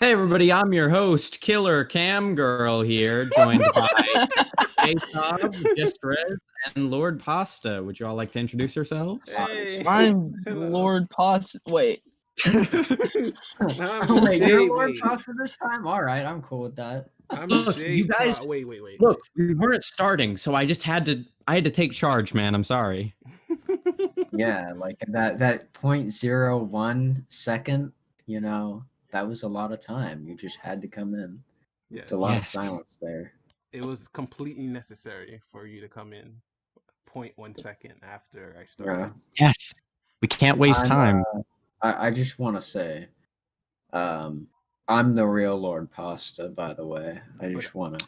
Hey everybody, I'm your host, Killer Cam Girl here, joined by Jtov, Justrez, and Lord Pasta. Would you all like to introduce yourselves? Hey, I'm hello. Lord Pasta. Wait. I'm Wait, you're Lord JB. Pasta this time? All right, I'm cool with that. I'm Look, you guys- Wait. Look, we weren't starting, so I just had to take charge, man. I'm sorry. Yeah, like that 0.01 second, that was a lot of time. You just had to come in. Yes, It's a lot Yes. of silence there. it was completely necessary for you to come in 0.1 second after I Yeah. started. Yes. We can't waste time. I just want to say, I'm the real Lord Pasta, by the way. I But just want to.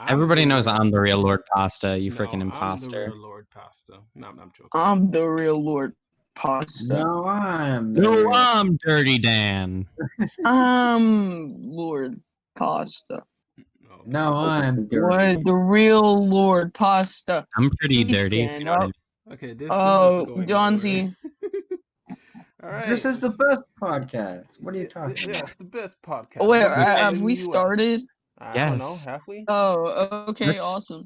Everybody the knows real- I'm the real Lord Pasta, you No, freaking I'm the imposter. real Lord Pasta. No, I'm joking. I'm the real Lord Pasta. No, I'm the No, real. I'm Dirty Dan. I'm Lord Pasta. Okay. No, I'm What? dirty. The real Lord Pasta. I'm pretty Please dirty, if you stand know what I up. mean. Okay, this Oh, is going John nowhere. Z. All right. This is the best podcast. What are you Yeah, talking yeah, about? it's the best podcast. Oh, wait, number one have in we the US. started? I don't know. Yes. Have we? Oh, okay, Let's- awesome.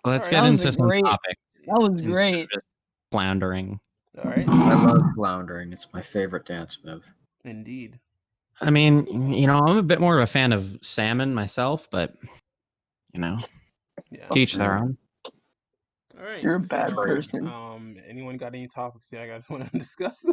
Let's Alright. get That was into a some great- topics. That was instead of great. just floundering. All right. I love floundering. It's my favorite dance move. Indeed. I mean, I'm a bit more of a fan of salmon myself, but Yeah. teach their own. All right. You're a bad so, person. Anyone got any topics you guys want to discuss?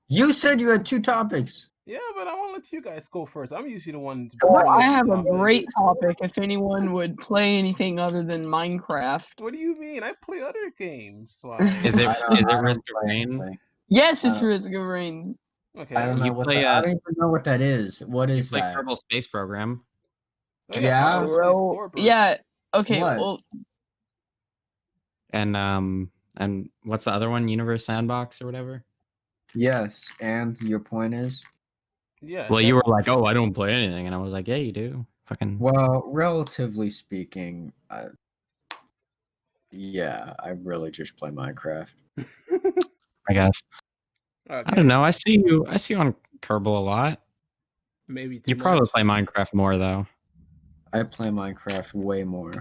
You said you had 2 topics. Yeah, but I want to let you guys go first. I'm usually the one. Well, bringing I up have the a topics. great topic if anyone would play anything other than Minecraft. What do you mean? I play other games. Like, Is it I don't- is I it don't Risk of play Rain? anything. Yes, it's Uh, Risk of Rain. okay. I don't know You what play that. I don't even know what that is. What You is play that? Kerbal Space Program. Oh, Yeah. Papa plays Bro, Corporate. yeah. Okay, What? well, And what's the other one? Universe Sandbox or whatever? Yes, and your point is? Yeah. Well, you were like, "Oh, I don't play anything," and I was like, "Yeah, you do." Fucking. Well, relatively speaking, yeah, I really just play Minecraft. I guess. Okay. I don't know. I see you on Kerbal a lot. Maybe too You probably much. play Minecraft more though. I play Minecraft way more.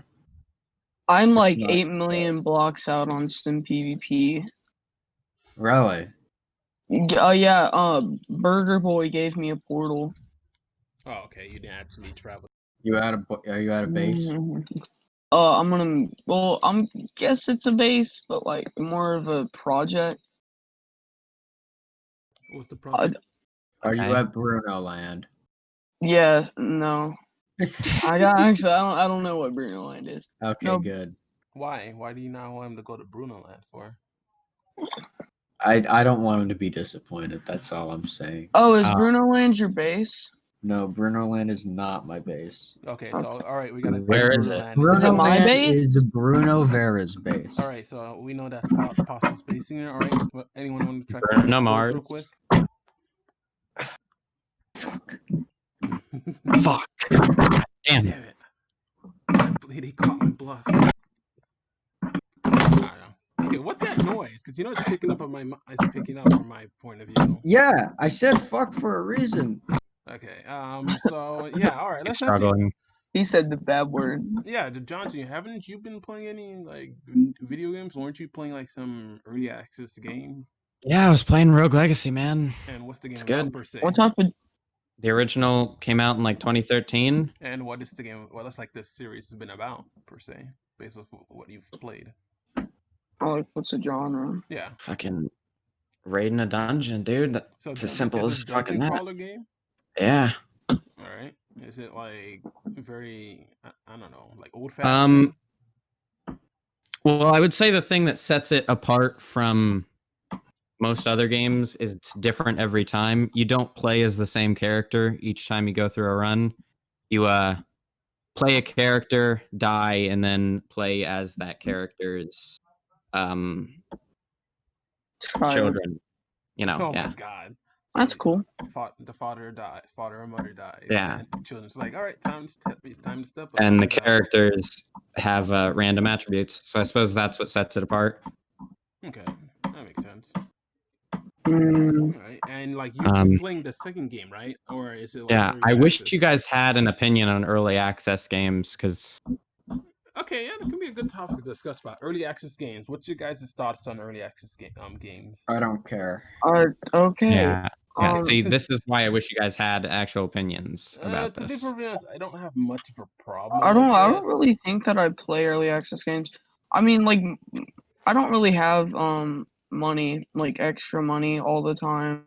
I'm It's like not 8 million blocks out on Stim PvP. Really? Oh yeah, Burger Boy gave me a portal. Oh, okay. You didn't actually travel. Are you at a base? I'm guess it's a base, but like more of a project. What's the problem? Are you Okay. at Bruno Land? Yeah, no. I don't know what Bruno Land is. Okay, No. good. Why? Why do you not want him to go to Bruno Land for? I don't want him to be disappointed. That's all I'm saying. Oh, is Bruno Land your base? No, Bruno Land is not my base. Okay, so all right, we gotta think Where is Bruno it? Land. Is it my Land base? is Bruno Vera's base. All right, so we know that's pasta spacing it. All right, but anyone want to try Bruno to Mars. real quick? Fuck. Fuck. Damn. Damn it! He caught my bluff. I don't know. Okay, what's that noise? Because it's picking up on it's picking up from my point of view. Yeah, I said fuck for a reason. Okay. So yeah. All right. He's Let's actually. struggling. He said the bad word. Yeah, Johnson, haven't you been playing any like video games? Weren't you playing like some early access game? Yeah, I was playing Rogue Legacy, man. And what's the game It's about good. per se? What type of The original came out in like 2013. And what is the game? What is like this series has been about per se, based off what you've played? what's the genre? Yeah. Fucking raiding a dungeon, dude. So It's as simple as fucking that. crawler game. Yeah. All right. Is it like very? I don't know, like old fashioned. Well, I would say the thing that sets it apart from most other games is it's different every time. You don't play as the same character each time you go through a run. You play a character, die, and then play as that character's children. Oh yeah. my god. That's cool. The father died. Father or mother died. Yeah. And the children's like, all right, it's time to step up. And the characters have random attributes. So I suppose that's what sets it apart. Okay, that makes sense. Mm, All right, and like you're playing the second game, right? Or is it like Yeah, early I wish access? you guys had an opinion on early access games because Okay, yeah, that can be a good topic to discuss about early access games. What's your guys' thoughts on early access games? I don't care. okay. yeah. Um, See, this is why I wish you guys had actual opinions about To be this. perfectly honest, I don't have much of a problem. I with don't it. really think that I play early access games. I mean, like, I don't really have money, like extra money all the time.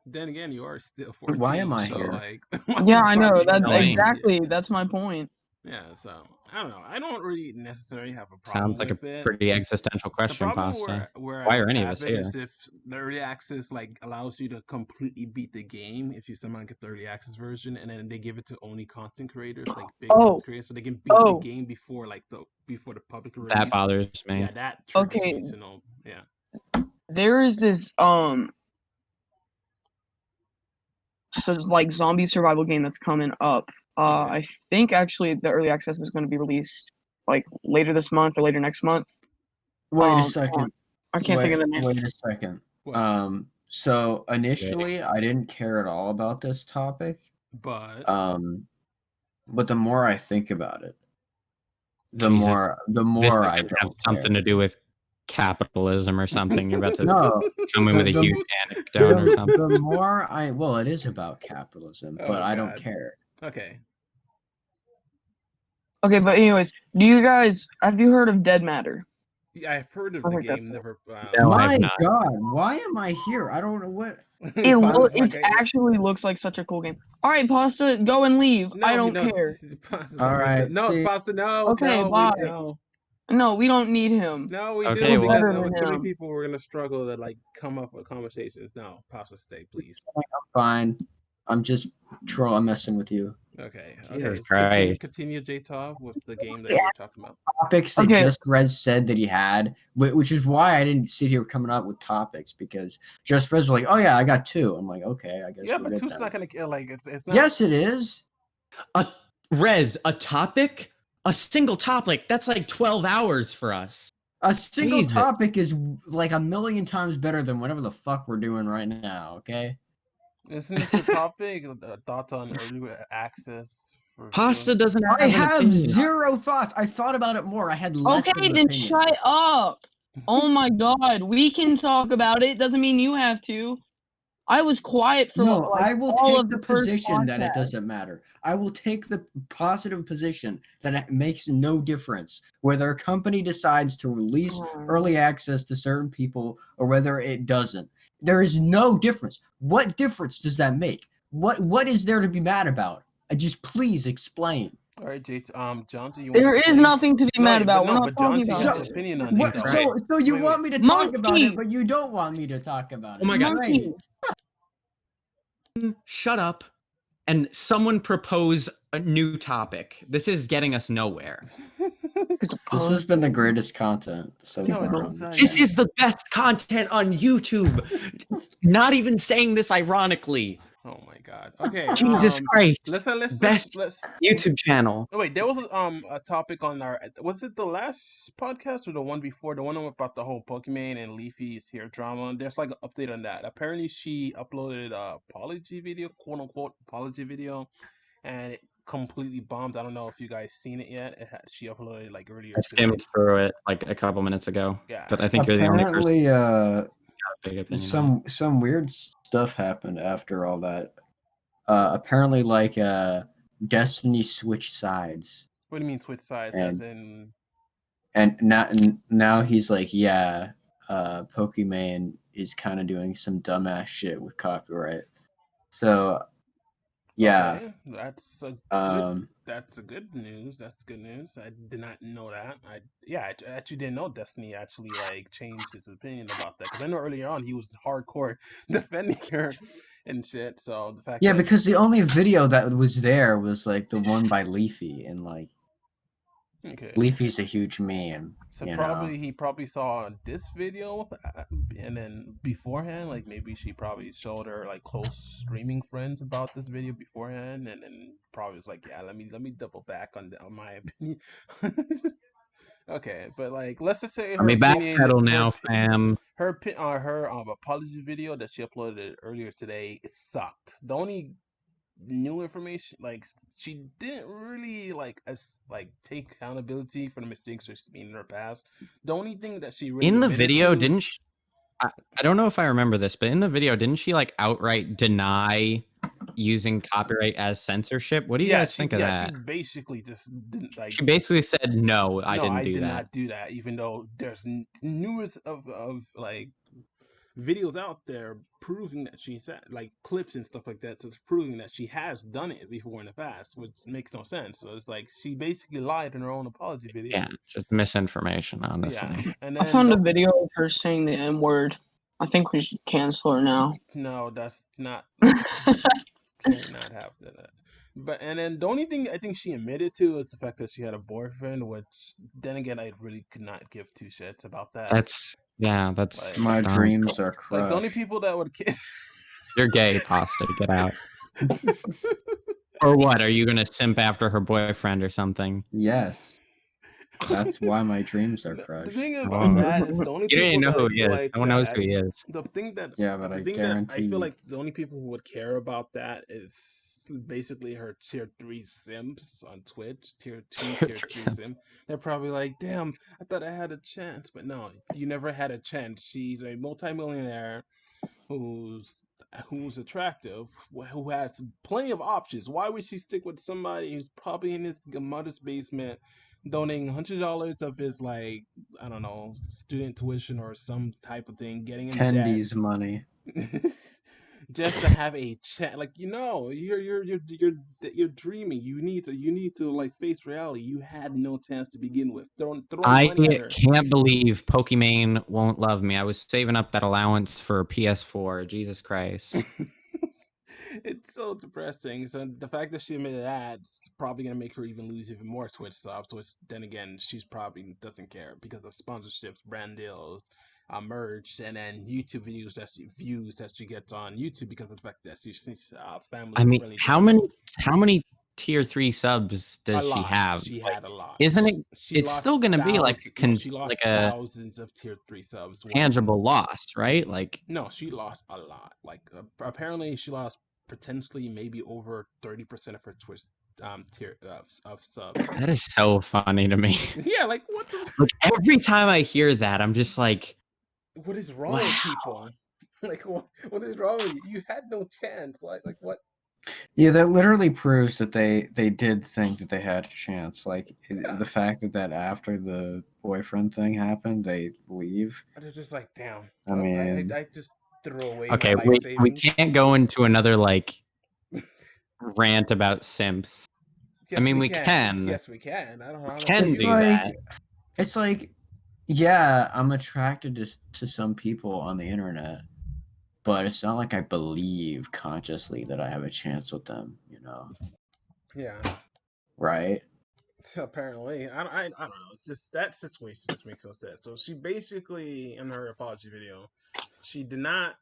Then again, you are still 14. Why am I so, here? Like, Yeah, I know. That's annoying. exactly. That's my point. Yeah, so I don't know. I don't really necessarily have a problem Sounds like a with it. pretty existential The question, problem Pasta. where Why I are would any of have us it here? is if the early access like allows you to completely beat the game if you somehow get the early access version, and then they give it to only content creators, like big content creators, so they can beat the game before the public release. That bothers me. Yeah, that triggers Okay. me to know. Yeah. There is this so like zombie survival game that's coming up. Okay. I think actually the early access is going to be released like later this month or later next month. Wait a second. I can't think of the name. Wait a second. What? So initially I didn't care at all about this topic. But But the more I think about it, the Jesus, more this is I gonna have don't something care. to do with capitalism or something. You're about to No, come in with a huge anecdote or something. the more well, it is about capitalism, but Oh, I don't God. care. Okay. Okay, but anyways, have you heard of Dead Matter? Yeah, I've heard of I the think that's game. it. Never. No, I My have not. God, why am I here? I don't know what. It actually looks like such a cool game. All right, Pasta, go and leave. I don't care. All right, No, see- Pasta, no. Okay, no, bye. no. No, we don't need him. No, we Okay, do well- because Better with than 3 him. people, we're gonna struggle to like come up with conversations. No, Pasta, stay, please. Fine. I'm just I'm messing with you. Okay. Jesus Okay. Christ. Continue, Jtov, with the game that you were talking about. Topics that Okay. Justrez said that he had, which is why I didn't sit here coming up with topics because Justrez was like, "Oh yeah, I got 2." I'm like, "Okay, I guess." Yeah, we're but good two's then." not gonna like it's not. Yes, it is. A topic? A single topic? That's like 12 hours for us. A single Jesus. topic is like a million times better than whatever the fuck we're doing right now. Okay. Isn't this the topic? Thoughts on early access? Pasta doesn't have I an have opinion. zero thoughts. I thought about it more. I had less of Okay, an then opinion. shut up. Oh my God, we can talk about it. Doesn't mean you have to. I was quiet for No, like, I will all take of the first position that it podcast. doesn't matter. I will take the positive position that it makes no difference whether a company decides to release early access to certain people or whether it doesn't. There is no difference. What difference does that make? What is there to be mad about? Just please explain. All right, Johnson, you want There to is explain? nothing to be mad about. We're not but talking Johnson about has it. an opinion on What, it. so you Wait, want me to talk about it, but you don't want me to talk about it. Oh my God. Monkey. Shut up and someone propose a new topic. This is getting us nowhere. This has been the greatest content so No, far. it's, This is the best content on YouTube. Not even saying this ironically. Oh my God. Okay. Jesus Christ. Let's Best YouTube channel. Oh wait, there was a topic on our. Was it the last podcast or the one before? The one about the whole Pokimane and Leafy's hair drama. There's like an update on that. Apparently, she uploaded a apology video, quote unquote apology video, and it completely bombed. I don't know if you guys seen it yet. She uploaded it like earlier I today. skimmed through it like a couple minutes ago. Yeah. But I think you're the only person Apparently, who got a big opinion on it. some weird stuff happened after all that. Apparently, like Destiny switched sides, What do you mean switch sides? As in? and now he's like, yeah, Pokimane is kind of doing some dumbass shit with copyright. So, yeah, Okay, that's a good news. That's good news. I did not know that. I actually didn't know Destiny actually like changed his opinion about that because I know earlier on he was hardcore defending her and shit. So the fact, yeah, because the only video that was there was like the one by Leafy, and like okay, Leafy's a huge meme. so you he probably saw this video and then beforehand, like maybe she probably showed her like close streaming friends about this video beforehand, and then probably was like, yeah, let me double back on my opinion. Okay, but like, let's just say Let her me opinion, backpedal now, fam. her apology video that she uploaded earlier today, it sucked. The only new information, like, she didn't really take accountability for the mistakes she's made in her past. The only thing that she really In the admitted video, to didn't she? I don't know if I remember this, but in the video, didn't she like outright deny using copyright as censorship? What do you guys think of that? She basically just didn't like. She basically said, "No, I No, didn't I do did that." not do that. Even though there's numerous of like videos out there proving that she's like clips and stuff like that, so it's proving that she has done it before in the past, which makes no sense. So it's like she basically lied in her own apology video. Yeah, just misinformation, honestly. Yeah, and I then found a video of her saying the N word. I think we should cancel her now. no, that's not. Cannot have that. But and then the only thing I think she admitted to is the fact that she had a boyfriend, which then again I really could not give two shits about that. That's Like, My dumb. dreams are crushed. like the only people that would You're gay, Pasta. Get out. Or what? Are you gonna simp after her boyfriend or something? Yes. That's why my dreams are The crushed. thing about that is the only You didn't people know that who I he feel is. like No one knows that- who he is. The thing that Yeah, but the I thing that I guarantee feel like the only people who would care about that is basically her tier 3 simps on Twitch, tier 2, Tier tier 3 3 simp. They're probably like, damn, I thought I had a chance, but no, you never had a chance. She's a multimillionaire who's attractive, who has plenty of options. Why would she stick with somebody who's probably in his mother's basement, donating $100 of his, like, I don't know, student tuition or some type of thing, getting in Tendies money. debt, just to have a chat? Like, you're dreaming. You need to like face reality. You had no chance to begin with. Throwing I money at her. can't believe Pokimane won't love me. I was saving up that allowance for a PS4. Jesus Christ. It's so depressing. So the fact that she admitted that is probably gonna make her even lose even more Twitch subs. Which then again, she's probably doesn't care because of sponsorships, brand deals, merch, and then YouTube views that she gets on YouTube because of the fact that she's family. I mean, friendly how many tier 3 subs does she have? She Like, had a lot. isn't it? She It's still gonna be like she lost like a thousands of tier 3 subs. tangible loss, right? Like, No, she lost a lot. Like apparently she lost potentially maybe over 30% of her Twitch tier of subs. that is so funny to me. Yeah, like what the Like every time I hear that, I'm just like, what is wrong with wow. people? Like what is wrong with you? You had no chance. Like what? Yeah, that literally proves that they did think that they had a chance. Like Yeah. the fact that after the boyfriend thing happened, they leave. They're just like, damn. I mean- I just threw away Okay, my life we savings. can't go into another like rant about simps. Yes, I mean, we can. Yes, we can. I don't know. Can do Like, that. It's like, yeah, I'm attracted to some people on the internet, but it's not like I believe consciously that I have a chance with them, Yeah. right? Apparently, I don't know. It's just that situation just makes no sense. So she basically, in her apology video, she did not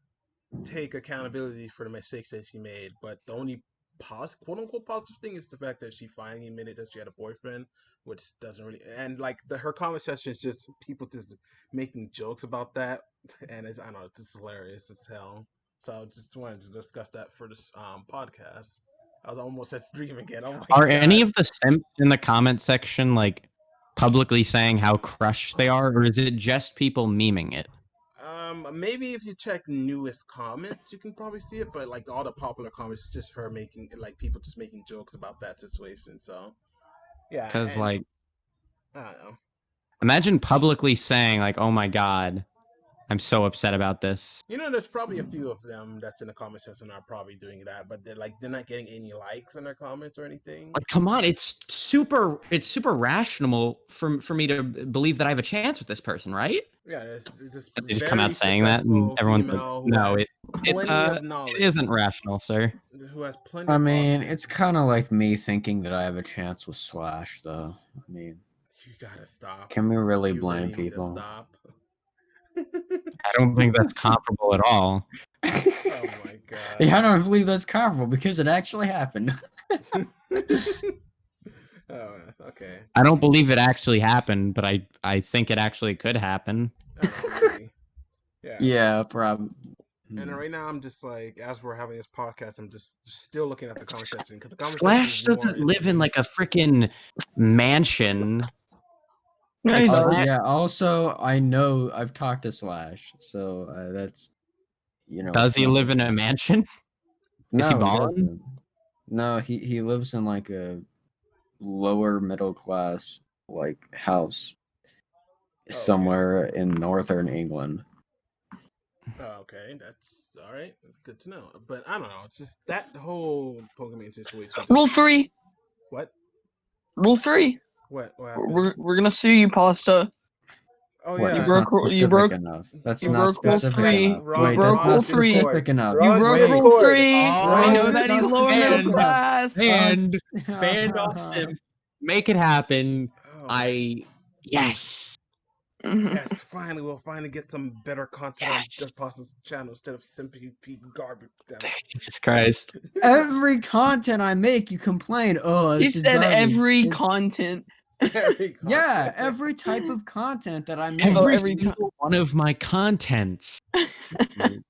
take accountability for the mistakes that she made. But the only quote unquote positive thing is the fact that she finally admitted that she had a boyfriend, which doesn't really. And like her comment section is just people just making jokes about that, and I don't know, it's just hilarious as hell. So I just wanted to discuss that for this podcast. I was almost at stream again. Oh my Are God. any of the simps in the comment section like publicly saying how crushed they are, or is it just people memeing it? Maybe if you check newest comments, you can probably see it. But like all the popular comments, it's just her making like people just making jokes about that situation. So yeah, Because and- like, I don't know. imagine publicly saying like, "Oh my god, I'm so upset about this." You know, there's probably a few of them that's in the comment section are probably doing that, but they're not getting any likes in their comments or anything. Like, come on, it's super rational for me to believe that I have a chance with this person, right? Yeah, there's They just come out saying that, and everyone's like, "No, it isn't rational, sir." Who has plenty. I of mean, options. it's kind of like me thinking that I have a chance with Slash, though. I mean, You gotta stop. can we really You blame really need to people? stop. I don't think that's comparable at all. Oh my God. Yeah, I don't believe that's comparable because it actually happened. Oh, okay. I don't believe it actually happened, but I think it actually could happen. Maybe. Yeah. Yeah, probably. And right now, I'm just like, as we're having this podcast, I'm just still looking at the comment section because the comment section Slash is more doesn't live in interesting. like a freaking mansion. No, Like, he Slash- doesn't. Yeah. Also, I know I've talked to Slash, so that's Does he something. live in a mansion? No, Is he he balling? doesn't. No, he lives in like a lower middle class like house somewhere in northern England. Oh, okay, that's all right. Good to know. But I don't know. It's just that whole Pokemon situation. Just, Rule 3. What? Rule 3. What happened? We're gonna sue you, Pasta. Oh What? yeah. That's broke not rule- you specific broke- enough. That's you not broke rule specific 3. enough. Wrong- Wait, broke that's rule not 3. specific enough. You Wrong broke Wait, rule Discord. 3. Oh, I know that's that he's not lower middle specific enough. class. And band off sim. Make it happen. Oh, Yes. Mhm. yes, finally, we'll finally get some better content Yes. on the Pasta's channel instead of simply Pete garbage. Damn it. Jesus Christ. Every content I make, you complain. Oh, He this is said garbage. every It's- content. Every Yeah, content. every type of content that I make. Every every single one of my contents.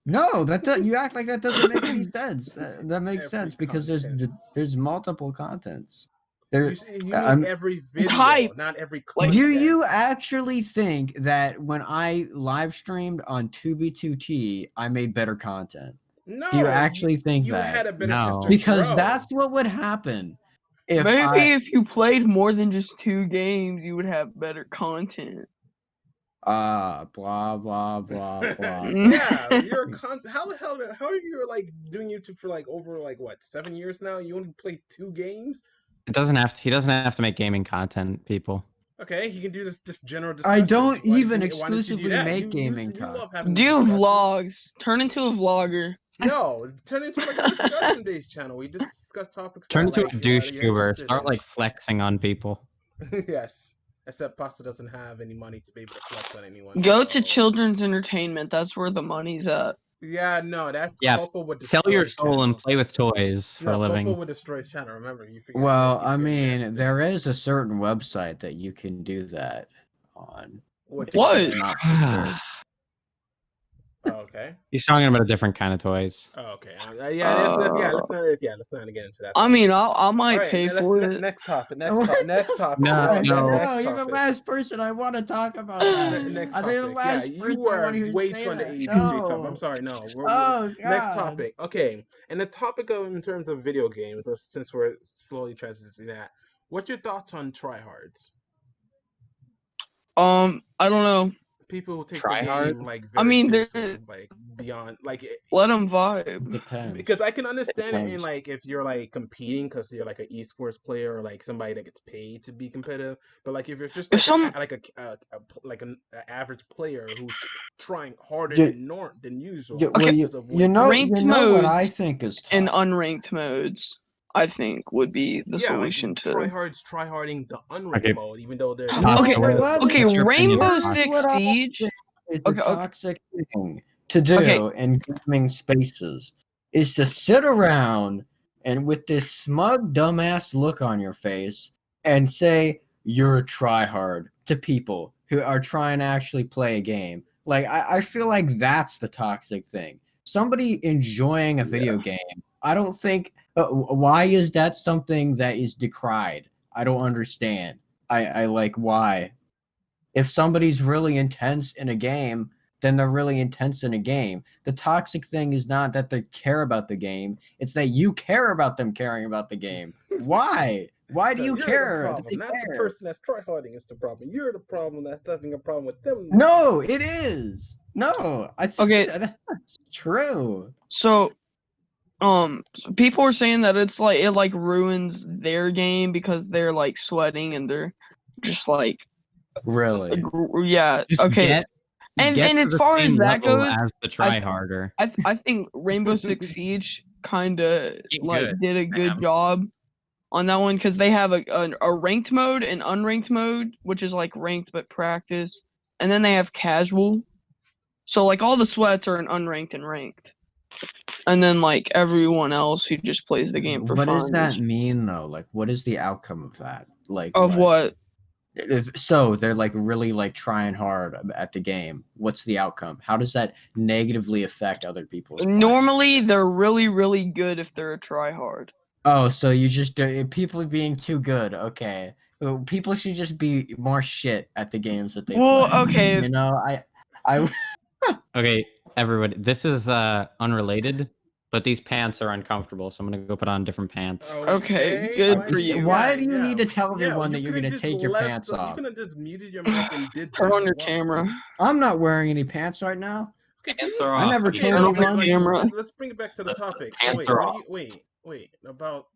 No, you act like that doesn't make any sense. That makes Every sense because content. there's multiple contents. You mean I'm- every video, Hype. not every Like- content. Do you actually think that when I live streamed on 2B2T, I made better content? No. Do you actually think you that? had a better No. chance to Because grow. that's what would happen if Maybe if you played more than just 2 games, you would have better content. blah blah blah blah. Yeah, you're how the hell how are you like doing YouTube for like over like what 7 years now? You only play 2 games? He doesn't have to make gaming content, people. Okay, he can do this general I discussion. don't Why even didn't you do exclusively that? make You- gaming you love content. having Do discussions. vlogs. Turn into a vlogger. No, turn into like a discussion based channel. We just discuss topics. Turn that, into like, a douche you're tuber. interested Start in. like flexing on people. Yes, except Pasta doesn't have any money to be able to flex on anyone. Go to so- children's entertainment. That's where the money's at. Yeah, no, that's Yeah, Popo would Sell destroy your his soul and channel. play with toys for a No, living. Popo would destroy his channel. Remember, you figured. Well, you I figured mean, that. there is a certain website that you can do that on. What? What? It's not for kids. Oh, okay. He's talking about a different kind of toys. Oh, okay. Yeah, let's not get into that. I mean, I might Alright, pay let's- for let's- it. Next topic. What Next topic. No, no. You're the last person I want to talk about that. Next Are they the topic. last Yeah, person you I are want to hear way say too that? underage, No. Jtov. I'm sorry, no. Oh, God. Next topic. Okay, and the topic of in terms of video games, since we're slowly transitioning that, what's your thoughts on tryhards? I don't know. People who take Tryhard? the game like I very mean, seriously, like beyond like. Let them vibe. Depends. Because I can understand it in Depends. like if you're like competing because you're like an esports player or like somebody that gets paid to be competitive. But like if you're just If like an average player who's trying harder Yeah. than usual. Yeah, well, Okay. because of you know Ranked what modes I think is tough. And unranked modes, I think, would be the solution to. tryharding the unranked Okay. mode, even though there's No, Okay, what's Okay, your opinion Rainbow on that? Six What I Siege. is Okay, the okay. toxic thing to do Okay. in gaming spaces is to sit around and with this smug dumbass look on your face and say you're a tryhard to people who are trying to actually play a game. Like I feel like that's the toxic thing. Somebody enjoying a video game. I don't think why is that something that is decried? I don't understand. I like why. If somebody's really intense in a game, then they're really intense in a game. The toxic thing is not that they care about the game, it's that you care about them caring about the game. Why? Why do you You're care? The that problem. they Not the care? person that's tryharding is the problem. You're the problem that's having a problem with them. No, it is. No, Okay. That's true. So, so people are saying that it like ruins their game because they're like sweating and they're just like Really. yeah. Just Okay. get And to as the far as same that level goes, as the tryharder. I think Rainbow Six Siege kind of Get like good, did a good man. job on that one because they have a ranked mode and unranked mode, which is like ranked but practice, and then they have casual. So like all the sweats are in unranked and ranked. and then like everyone else who just plays the game for What fun. does that mean though? Like, what is the outcome of that? Like, Of what? So they're like really like trying hard at the game. What's the outcome? How does that negatively affect other people's play? Normally, they're really, really good if they're a tryhard. Oh, so you just people being too good. Okay, well, people should just be more shit at the games that they Well, play. okay. You know, I Okay, everybody, this is unrelated, but these pants are uncomfortable, so I'm gonna go put on different pants. Okay, good why for do you. Why do you need to tell Yeah, everyone you that you're could've gonna just take your left pants You off? could have just muted your mic and did Turn that. on your Why? camera. I'm not wearing any pants right now. Okay, Pants are I off. never What are you told Turn on talking your anyone. camera. Let's bring it back to the topic. pants Wait, are what do you wait about?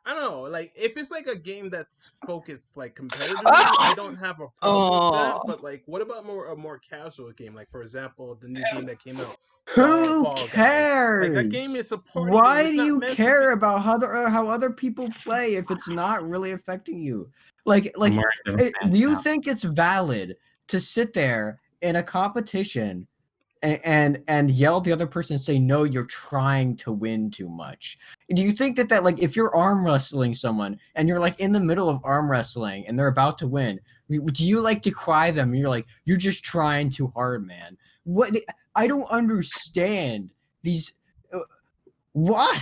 I don't know. Like, if it's like a game that's focused like competitively, I don't have a problem with that. Oh. But like, what about a more casual game? Like, for example, the new game that came out. Who Fall Guys. cares? Like, that game is a party Why game. It's do not you meant to care be- about how other people play if it's not really affecting you? Like, I'm wearing different pants do you now. think it's valid to sit there in a competition and yell at the other person and say, no, you're trying to win too much? Do you think that like if you're arm wrestling someone and you're like in the middle of arm wrestling and they're about to win, do you like decry them? You're like, you're just trying too hard, man. What? I don't understand these. Why?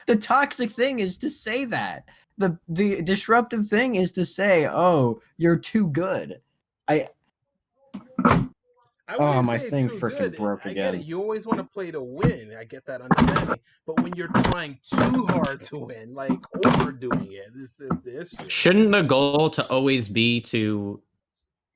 The toxic thing is to say that. The disruptive thing is to say, "Oh, you're too good." I Oh, wouldn't my say thing too freaking good. broke I get it. again. You always want to play to win. I get that understanding. But when you're trying too hard to win, like overdoing it, this is the issue. Shouldn't the goal to always be to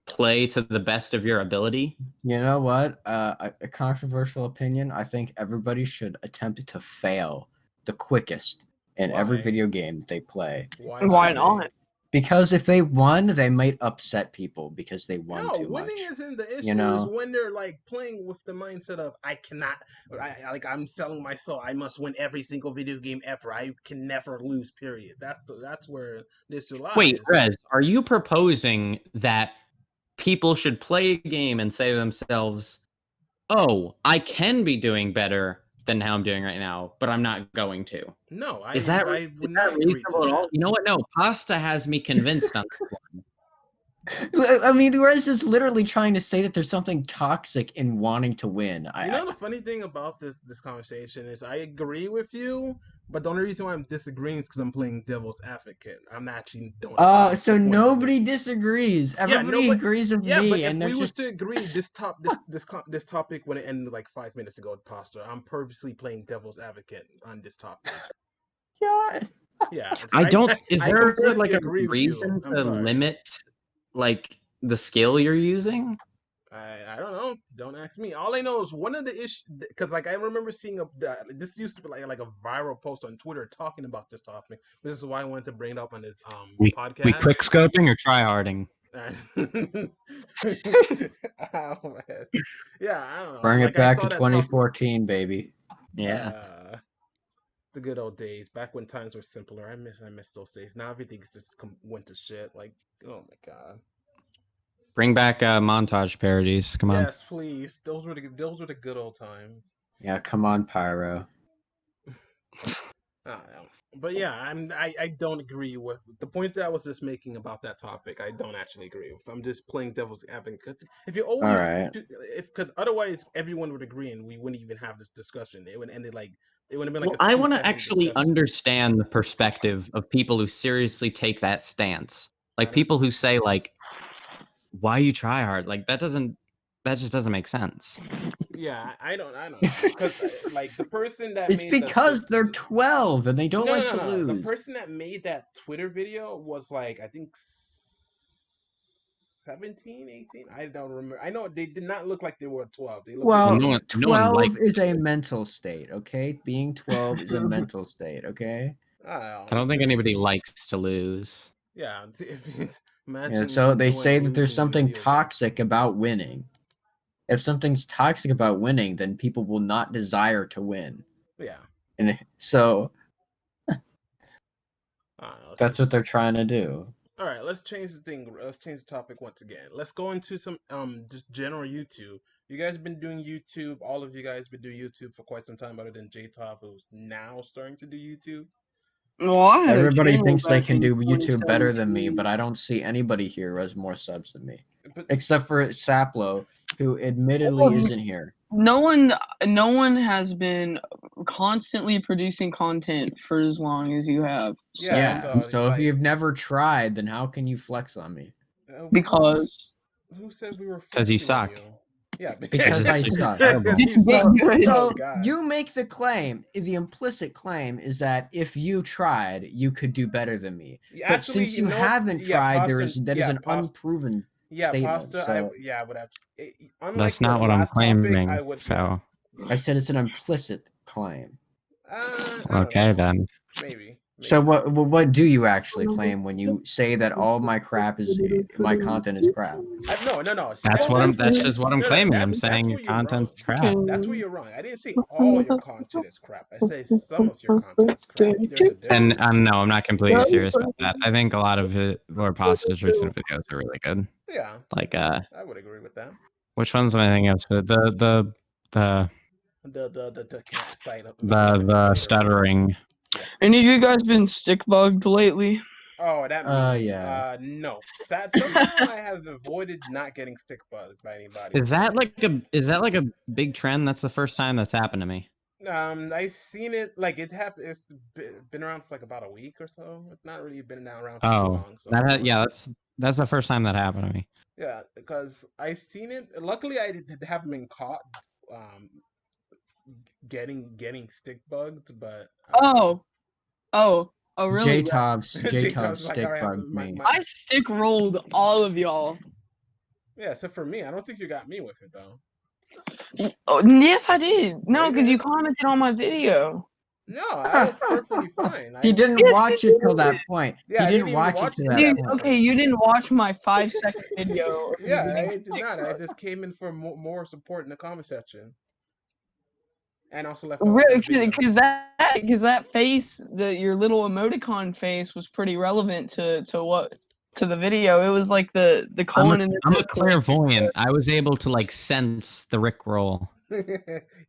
play to the best of your ability? You know what? A controversial opinion. I think everybody should attempt to fail the quickest in every Why? video game they play. Why should not? they? Because if they won, they might upset people because they won No, too winning much. isn't the issue. You know? Is when they're like playing with the mindset of I cannot. I'm selling my soul. I must win every single video game ever. I can never lose. Period. That's where this lies. Wait, Rez, are you proposing that people should play a game and say to themselves, "Oh, I can be doing better than how I'm doing right now, but I'm not going to"? No, Is that I would not agree to reasonable at all? that. You know what? No, Pasta has me convinced on this one. I mean, Rez is literally trying to say that there's something toxic in wanting to win. You know, the funny thing about this conversation is I agree with you, but the only reason why I'm disagreeing is because I'm playing devil's advocate. I'm actually don't. So nobody disagrees. Everybody agrees with yeah, me, but and if they're we was just to agree, this topic would have ended like 5 minutes ago, Pastor. I'm purposely playing devil's advocate on this topic. God. Yeah, I don't. Is I there completely like a agree with you. reason I'm to sorry. limit like the skill you're using? I don't know. Don't ask me. All I know is one of the issues, because like I remember seeing this used to be like a viral post on Twitter talking about this topic. This is why I wanted to bring it up on this podcast. We quick scoping or try harding? Oh, man. Yeah, I don't know. Bring Like, it back I to saw that topic, 2014, baby. Yeah. the good old days, back when times were simpler. I miss those days. Now everything's just went to shit. Like, oh my god. Bring back montage parodies. Come on. Yes, please. Those were the good old times. Yeah, come on, Pyro. I don't know. But yeah, I don't agree with the points that I was just making about that topic. I don't actually agree with. I'm just playing devil's advocate. If you always, Alright. because otherwise everyone would agree and we wouldn't even have this discussion. It would end it like it would have been like. Well, a I want to 2-second actually discussion. understand the perspective of people who seriously take that stance. Like don't- people who say like, "Why you try hard?" Like that just doesn't make sense. Yeah, I don't know because like the person that It's made because they're 12 and they don't like to The lose. person that made that Twitter video was like I think 17, 18. I don't remember. I know they did not look like they were 12. They looked Well, No one 12 likes is a it. mental state, okay? Being 12 is a mental state, okay? I don't think anybody likes to lose. Yeah. Yeah, Imagine so they say that losing there's in a something video game. toxic about winning. If something's toxic about winning, then people will not desire to win. Yeah. And so I don't know, that's what they're trying to do. All right, let's change the thing. Let's change the topic once again. Let's go into some just general YouTube You guys been doing YouTube. All of you guys been doing YouTube for quite some time, other than Jtov, who's now starting to do YouTube. Well, I had a Everybody channel thinks they back can in do YouTube better than me, 2017. but I don't see anybody here who has more subs than me, But except for Saplo, who admittedly Well, isn't here. No one has been constantly producing content for as long as you have. So, Yeah, So if like, you've never tried, then how can you flex on me? because who said we were 'Cause you flexing on suck. you? Yeah, Because I You're suck. terrible. Just You get suck. good. So Oh, God. you make the claim, the implicit claim is that if you tried, you could do better than me. Yeah, But actually, since you you know what? haven't Yeah, tried, Pasta, that is an unproven yeah, statement. Pasta. So I would have. Unlike That's the not what I'm last topic, claiming. I would. So I said it's an implicit claim. I don't okay know. then. Maybe. So what do you actually claim when you say that all my my content is crap? No. That's just what I'm claiming. I'm That's saying where your you're wrong. content's crap. That's where you're wrong. I didn't say all your content is crap. I say some of your content is crap. There's a difference. And no, I'm not completely serious about that. I think a lot of Lord Pasta's recent videos are really good. Yeah, Like I would agree with that. which ones am I thinking of? So the Cat side of the stuttering. Any of you guys been stick bugged lately? Oh, that yeah. no. Somehow I have avoided not getting stick bugged by anybody. Is that like a big trend? That's the first time that's happened to me. I seen it like it happened. It's been around for like about a week or so. It's not really been around for too Oh, long. So that's the first time that happened to me. yeah, because I seen it. Luckily, I haven't been caught getting stick bugged, but Oh, really? Jtov stick alright, bugged me. I stick rolled all of y'all. Yeah, so for me, I don't think you got me with it though. Oh, yes, I did. No, you because you did? commented on my video. No, I was perfectly fine. He didn't Yes, watch you it till did. that point. Yeah, I he didn't didn't even watch it watch till it. that Dude, point. okay, you didn't watch my 5-second video. of me Yeah, getting I did stick not. I bugged. just came in for more support in the comment section, and also left. Really, video. because that face, your little emoticon face, was pretty relevant to the video. It was like the colon and I'm a clairvoyant. I was able to like sense the Rickroll.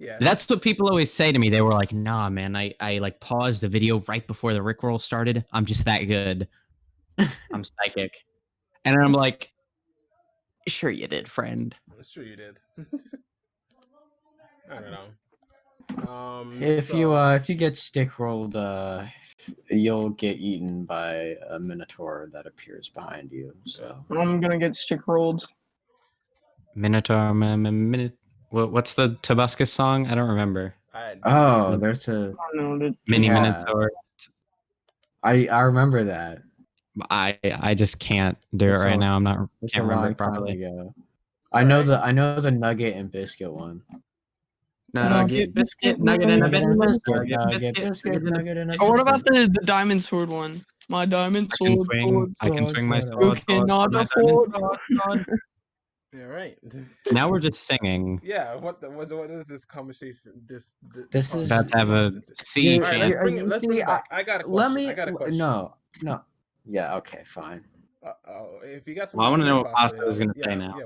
Yeah, That's what people always say to me. They were like, "Nah, man, I like paused the video right before the Rickroll started. I'm just that good. I'm psychic." And I'm like, "Sure you did, friend." I'm sure you did. I don't know. If you get stick rolled, you'll get eaten by a minotaur that appears behind you. So I'm gonna get stick rolled. Minotaur, what's the Tobuscus song? I don't remember. there's a I don't know. Mini Yeah. Minotaur. I remember that. I just can't do It's it right a- now. It's Can't a remember long it properly. time ago. I know the nugget and biscuit one. Nugget, biscuit, nugget, and a biscuit. Nugget, biscuit, nugget, and a Oh, what biscuit. about the diamond sword one? My diamond sword. I can swing my sword, sword. You cannot afford. Yeah, right. Now we're just singing. Yeah, what is this conversation? This is- About to have a sea Dude, All right, chant. let's bring it back. I got a Let question. me. I got a question. No. Yeah. Okay. Fine. If you got some, Well, I want to know what Pasta is going to say now.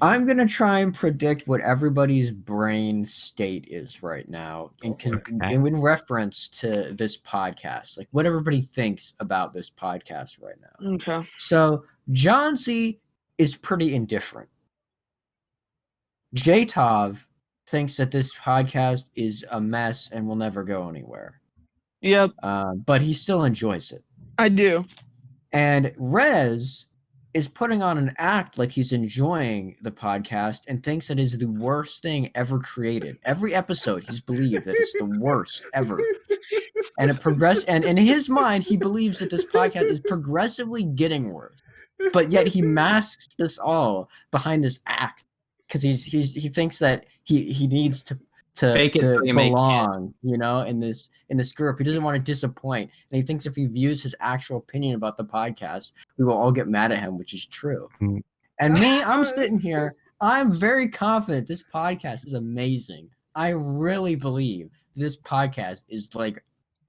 I'm gonna try and predict what everybody's brain state is right now in reference to this podcast, like what everybody thinks about this podcast right now. Okay. So John C is pretty indifferent. Jtov thinks that this podcast is a mess and will never go anywhere. Yep, But he still enjoys it. I do. And Rez is putting on an act like he's enjoying the podcast and thinks it is the worst thing ever created. Every episode, he's believed that it's the worst ever. And and in his mind, he believes that this podcast is progressively getting worse. But yet he masks this all behind this act because he thinks that he needs to Fake it till you make it. belong, in this group. He doesn't want to disappoint, and he thinks if he views his actual opinion about the podcast, we will all get mad at him, which is true. Mm. And me, I'm sitting here. I'm very confident this podcast is amazing. I really believe this podcast is like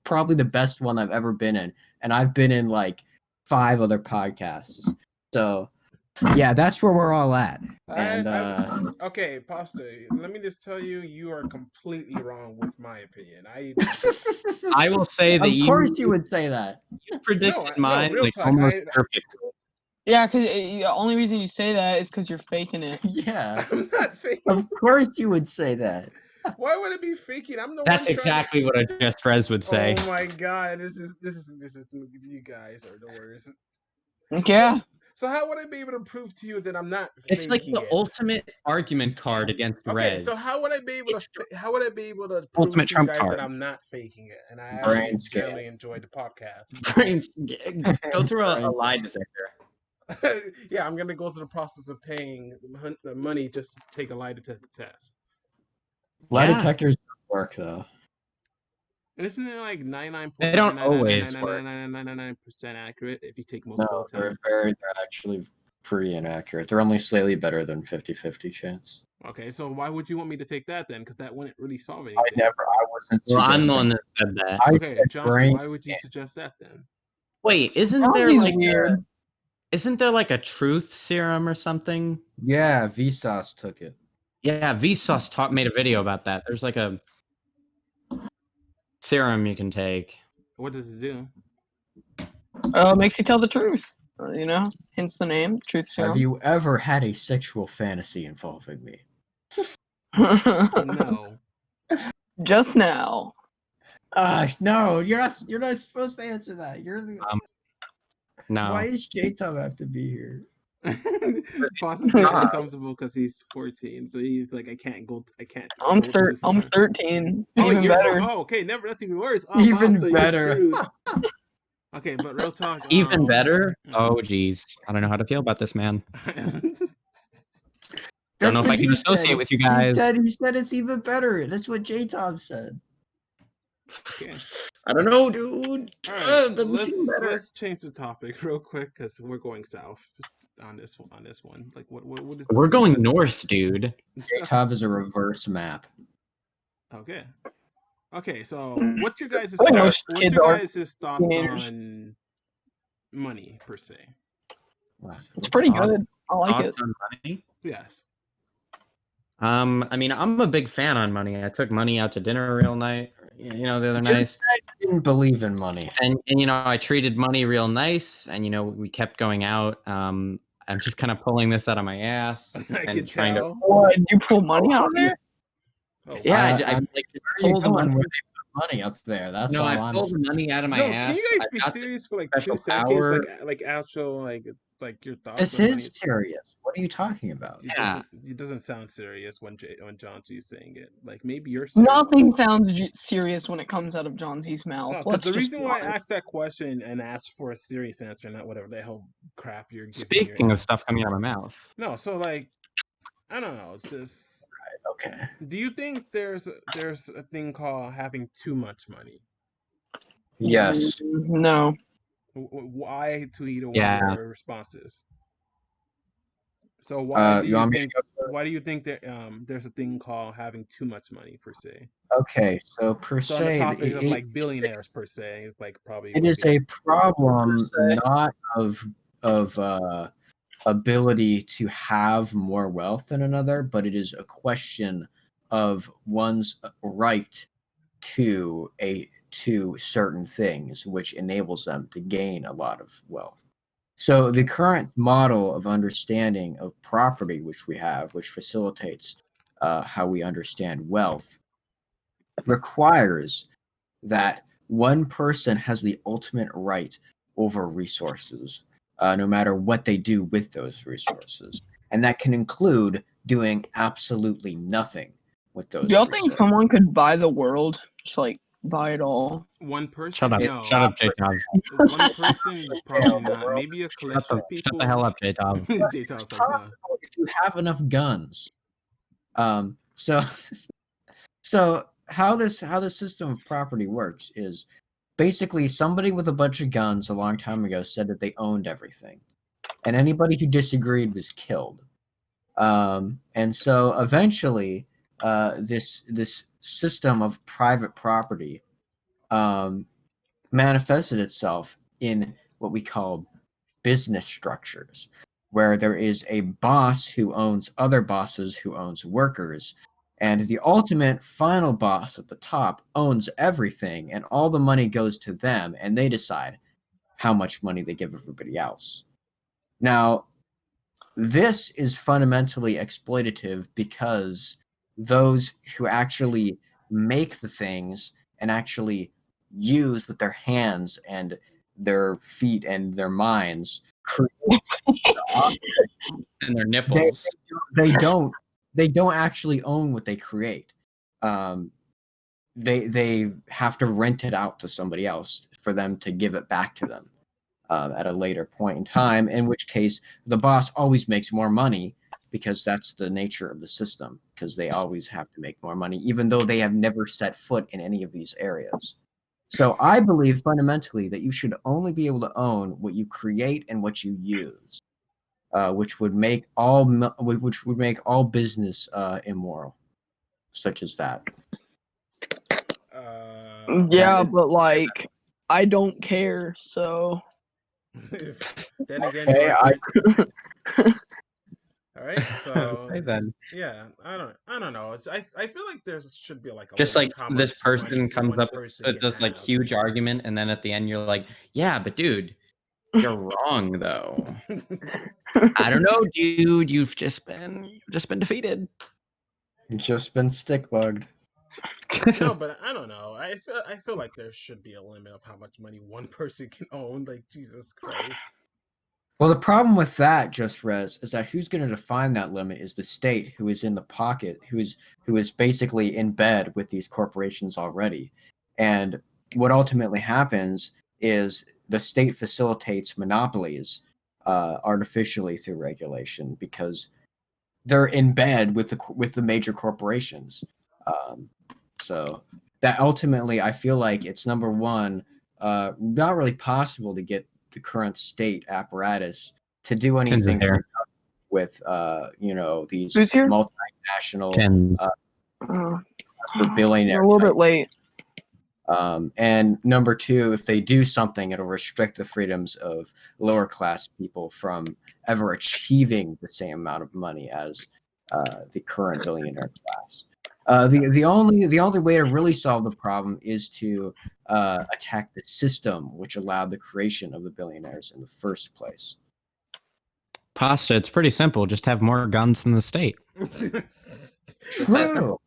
probably the best one I've ever been in, and I've been in like 5 other podcasts. So Yeah, that's where we're all at. Okay, Pasta. Let me just tell you, you are completely wrong with my opinion. I will say that of course you would say that. you predicted No, mine real like talk, almost perfectly. Yeah, because the only reason you say that is because you're faking it. Yeah, I'm not faking. of course you would say that. Why would it be faking? I'm the That's one trying exactly what a Justrez would say. Oh my god, this is you guys are the worst. Yeah. So how would I be able to prove to you that I'm not It's like faking the it? ultimate argument card against Okay, Rez. so how would I be able It's to how would I be able to prove ultimate to you trump guys card. that I'm not faking it? And I Brain actually scan. generally enjoyed the podcast. Go through a lie detector. Yeah, I'm gonna go through the process of paying the money just to take a lie detector test. Lie Yeah. detectors don't work though. Isn't it like 99.9999999% They don't always work. accurate if you take No, multiple they're tests? they're actually pretty inaccurate. They're only slightly better than 50-50 chance. Okay, so why would you want me to take that then? Because that wouldn't really solve anything. I wasn't Well, I'm the suggesting. one that said that. I Okay, said Johnson, brain why would you suggest that then? Wait, isn't That there is like weird. isn't there like a truth serum or something? Yeah, Vsauce took it. Yeah, Vsauce made a video about that. There's like a serum you can take. What does it do? Makes you tell the truth. You know, hence the name, truth serum. Have you ever had a sexual fantasy involving me? No. Just now. No, you're not supposed to answer that. You're the. No. Why does Jtov have to be here? Boston feels uncomfortable because he's 14, so he's like, I can't. I'm go too far. 13. Oh, Even you're better. Oh, okay, never. That's even worse. Oh, Even Boston, better. You're screwed. Okay, but real talk. Even better? Oh geez. I don't know how to feel about this, man. Don't know if I can associate with you guys. He said it's even better. That's what Jtov said. Okay. I don't know, dude. All right, Doesn't seem better. let's change the topic real quick because we're going south on this one. Like, what is? We're going north, dude. Jtov is a reverse map. Okay. Okay, so what's your guys' I think thoughts most kids are teenagers. on money per se? What? It's pretty Thoughts- good. I like it. Thoughts on money? Yes. I mean, I'm a big fan on money. I took money out to dinner real night, the other You night. said you didn't believe in money. And I treated money real nice, and we kept going out. I'm just kind of pulling this out of my ass I and can trying to. tell. What, did you pull money out of there? Oh, Yeah, I I'm- like Where you pulled the going money. where they put money up there? That's No, all I I'm pulled the money out of my No, ass. can you guys I be got this serious for like special 2 seconds? power. Like actual like your thoughts. This on money? is serious. What are you talking about? It doesn't sound serious when John G's saying it. Like maybe you're serious. Nothing sounds serious when it comes out of John Z's mouth. No, 'cause Let's the just reason be why I honest. asked that question and asked for a serious answer, not whatever the hell crap you're giving. Speaking of stuff coming out of my mouth, No, so like, I don't know. It's just. Okay. Do you think there's a thing called having too much money? Yes. No. Why to either one Yeah. of your responses? So why do you you want me to think? go first? Why do you think that there's a thing called having too much money per se? Okay, so per So on the se, topic of like billionaires per se, it's like probably. it would is be- a problem Per se. not of ability to have more wealth than another, but it is a question of one's right to certain things, which enables them to gain a lot of wealth. So the current model of understanding of property, which we have, which facilitates how we understand wealth, requires that one person has the ultimate right over resources, no matter what they do with those resources. And that can include doing absolutely nothing with those Do y'all resources. think someone could buy the world? Just like buy it all? One person? shut up, No. shut up, Jtov. One person, probably not. Maybe a collection of people. Shut the hell up, Jtov. Jtov, It's like, no. possible if you have enough guns. So how the system of property works is basically somebody with a bunch of guns a long time ago said that they owned everything, and anybody who disagreed was killed. And so eventually, this system of private property manifested itself in what we call business structures. where there is a boss who owns other bosses who owns workers. And the ultimate final boss at the top owns everything, and all the money goes to them, and they decide how much money they give everybody else. Now, this is fundamentally exploitative because those who actually make the things and actually use with their hands and their feet and their minds create And their nipples. they don't actually own what they create. They have to rent it out to somebody else for them to give it back to them at a later point in time, in which case the boss always makes more money because that's the nature of the system, because they always have to make more money even though they have never set foot in any of these areas. So I believe fundamentally that you should only be able to own what you create and what you use, which would make all business immoral, such as that. Yeah, but like I don't care, so. Then again, Hey, all right. So Hey, then. yeah, I don't know. I feel like there should be like a Just limit like how this much person money comes one up person with can this like have. huge argument, and then at the end you're like, yeah, but dude, you're wrong though. I don't know, dude. You've just been defeated. You've just been stick bugged. No, but I don't know. I feel like there should be a limit of how much money one person can own. Like Jesus Christ. Well, the problem with that, Justrez, is that who's going to define that limit is the state, who is in the pocket, who is basically in bed with these corporations already. And what ultimately happens is the state facilitates monopolies artificially through regulation because they're in bed with the major corporations. So that ultimately, I feel like it's number one, not really possible to get the current state apparatus to do anything with these Who's here? multinational Tinz. billionaire A little type. bit late. And number two, if they do something, it'll restrict the freedoms of lower class people from ever achieving the same amount of money as the current billionaire class. The only way to really solve the problem is to attack the system which allowed the creation of the billionaires in the first place. Pasta, it's pretty simple. Just have more guns than the state. True.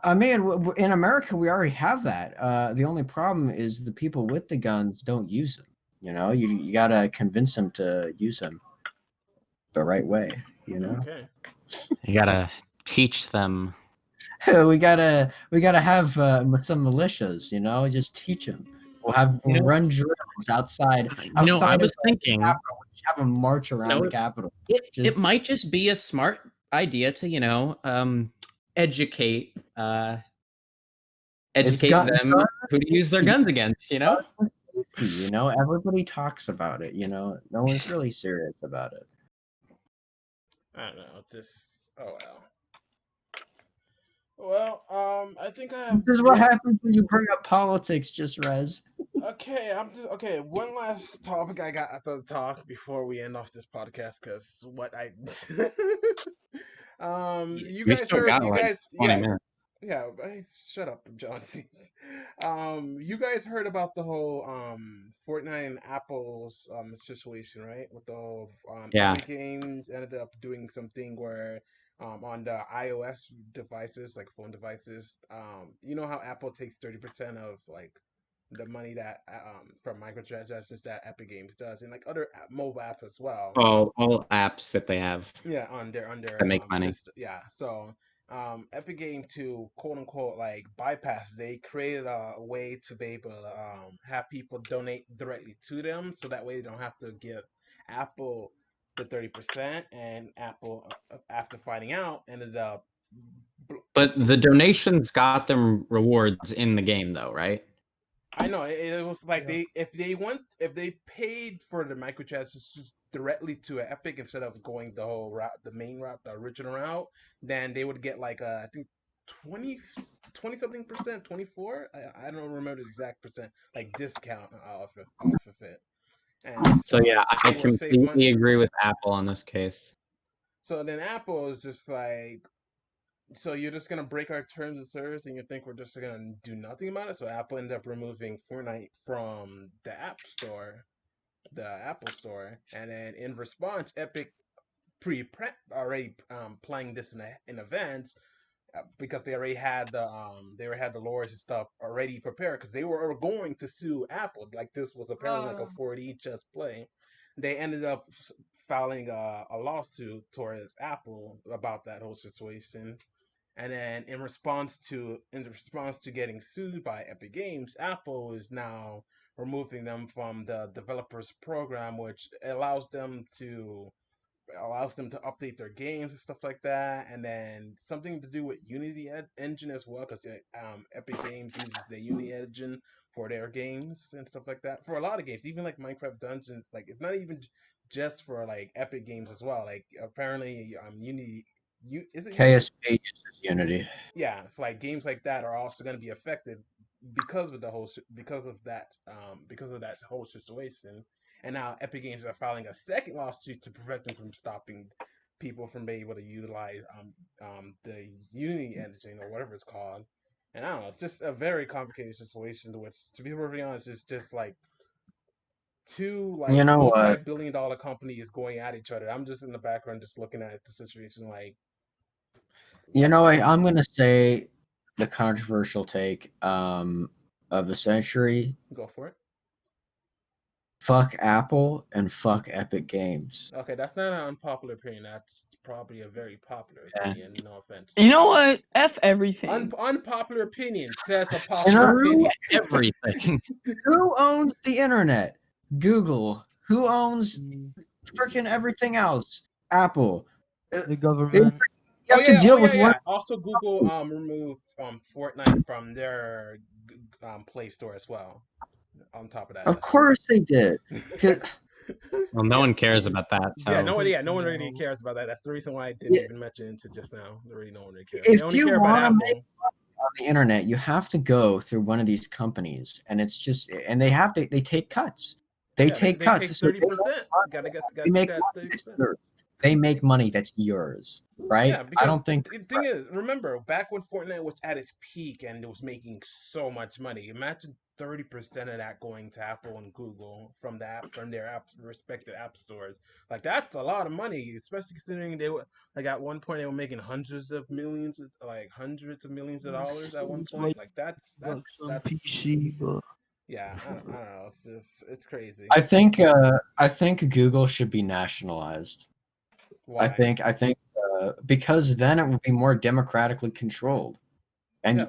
I mean, in America, we already have that. The only problem is the people with the guns don't use them. You know, you gotta convince them to use them the right way. You know, Okay. You gotta teach them. we gotta have some militias. You know, just teach them. We'll run drills outside. I was of thinking, the Capitol. Have them march around the Capitol. it might just be a smart idea to educate them who to use their guns against. You know, everybody talks about it. You know, no one's really serious about it. I don't know. Oh well. Well, I think I have. This is what happens when you bring up politics, Justrez. Okay, okay. One last topic I got at the talk before we end off this podcast, because what I you We guys still heard got you like guys 20 minutes. yeah, shut up, John C. You guys heard about the whole Fortnite and Apple's situation, right? With the whole Yeah. Epic Games ended up doing something where on the iOS devices, like phone devices, you know how Apple takes 30% of like the money that from microtransactions that Epic Games does, and like other mobile apps as well. All apps that they have. Yeah, on their that make money. system. Yeah, so Epic Game to quote unquote like bypass, they created a way to be able to have people donate directly to them, so that way they don't have to give Apple the 30%, and Apple after finding out ended up. But the donations got them rewards in the game, though, right? I know it was like if they paid for the microtransactions directly to Epic instead of going the whole route, the main route, the original route, then they would get like I think 20 something percent, 24. I don't remember the exact percent like discount off of it. And So yeah, I people save money. completely agree with Apple on this case. So then Apple is just like, so you're just gonna break our terms of service and you think we're just gonna do nothing about it? So Apple ended up removing Fortnite from the the Apple Store, and then in response, Epic already playing this in advance because they already had the lawyers and stuff already prepared because they were going to sue Apple. Like this was apparently like a 4D chess play. They ended up filing a lawsuit towards Apple about that whole situation. And then in response to getting sued by Epic Games, Apple is now removing them from the developers program, which allows them to update their games and stuff like that, and then something to do with Unity engine as well, because Epic Games uses the Unity engine for their games and stuff like that. For a lot of games, even like Minecraft Dungeons, like it's not even just for like Epic Games as well. Like apparently, Unity. Is it KSP uses Unity. Yeah, it's like games like that are also going to be affected because of that whole situation. And now Epic Games are filing a second lawsuit to prevent them from stopping people from being able to utilize the Unity engine or whatever it's called. And I don't know, it's just a very complicated situation, which, to be perfectly honest, is just like two like multi-billion-dollar companies going at each other. I'm just in the background, just looking at the situation, like. I'm gonna say the controversial take of the century. Go for it. Fuck Apple and fuck Epic Games. Okay, that's not an unpopular opinion. That's probably a very popular opinion. No offense. You know what? F everything. Unpopular opinion says a popular opinion. Everything. Who owns the internet? Google. Who owns freaking everything else? Apple. The government. You have to deal with one. Also, Google removed Fortnite from their Play Store as well. On top of that, of course they did. Well, no one cares about that. So. Yeah, no one really cares about that. That's the reason why I didn't even mention it just now. Really, no one really cares. If you want to make money on the internet, you have to go through one of these companies, and it's just, and they take cuts. They take cuts. 30%. Gotta get 30%. They make money that's yours, right? Yeah, because I don't think the thing is, remember back when Fortnite was at its peak and it was making so much money. Imagine 30% of that going to Apple and Google from their respective app stores. Like that's a lot of money, especially considering they were like at one point they were making hundreds of millions of dollars at one point. Like that's PC, but yeah, I don't know. It's crazy. I think Google should be nationalized. Why? I think because then it would be more democratically controlled, and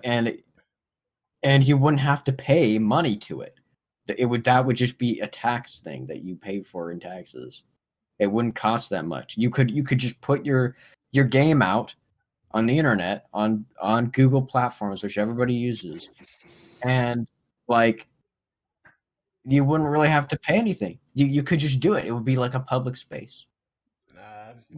you wouldn't have to pay money to it. That would just be a tax thing that you pay for in taxes. It wouldn't cost that much. You could just put your game out on the internet on Google platforms, which everybody uses, and like you wouldn't really have to pay anything. You could just do it. It would be like a public space.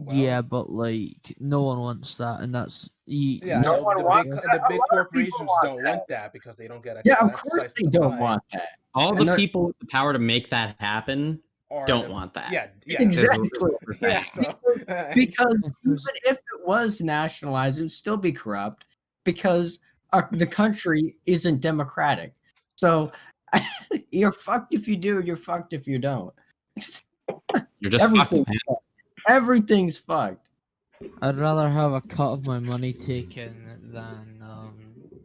Yeah, but like no one wants that, and that's the big corporations don't want that because they don't get a of course they don't want that. All the people with the power to make that happen don't want that. Yeah, exactly. Yeah, because even if it was nationalized, it would still be corrupt because the country isn't democratic. So you're fucked if you do, you're fucked if you don't. You're just fucked, man. Everything's fucked. I'd rather have a cut of my money taken than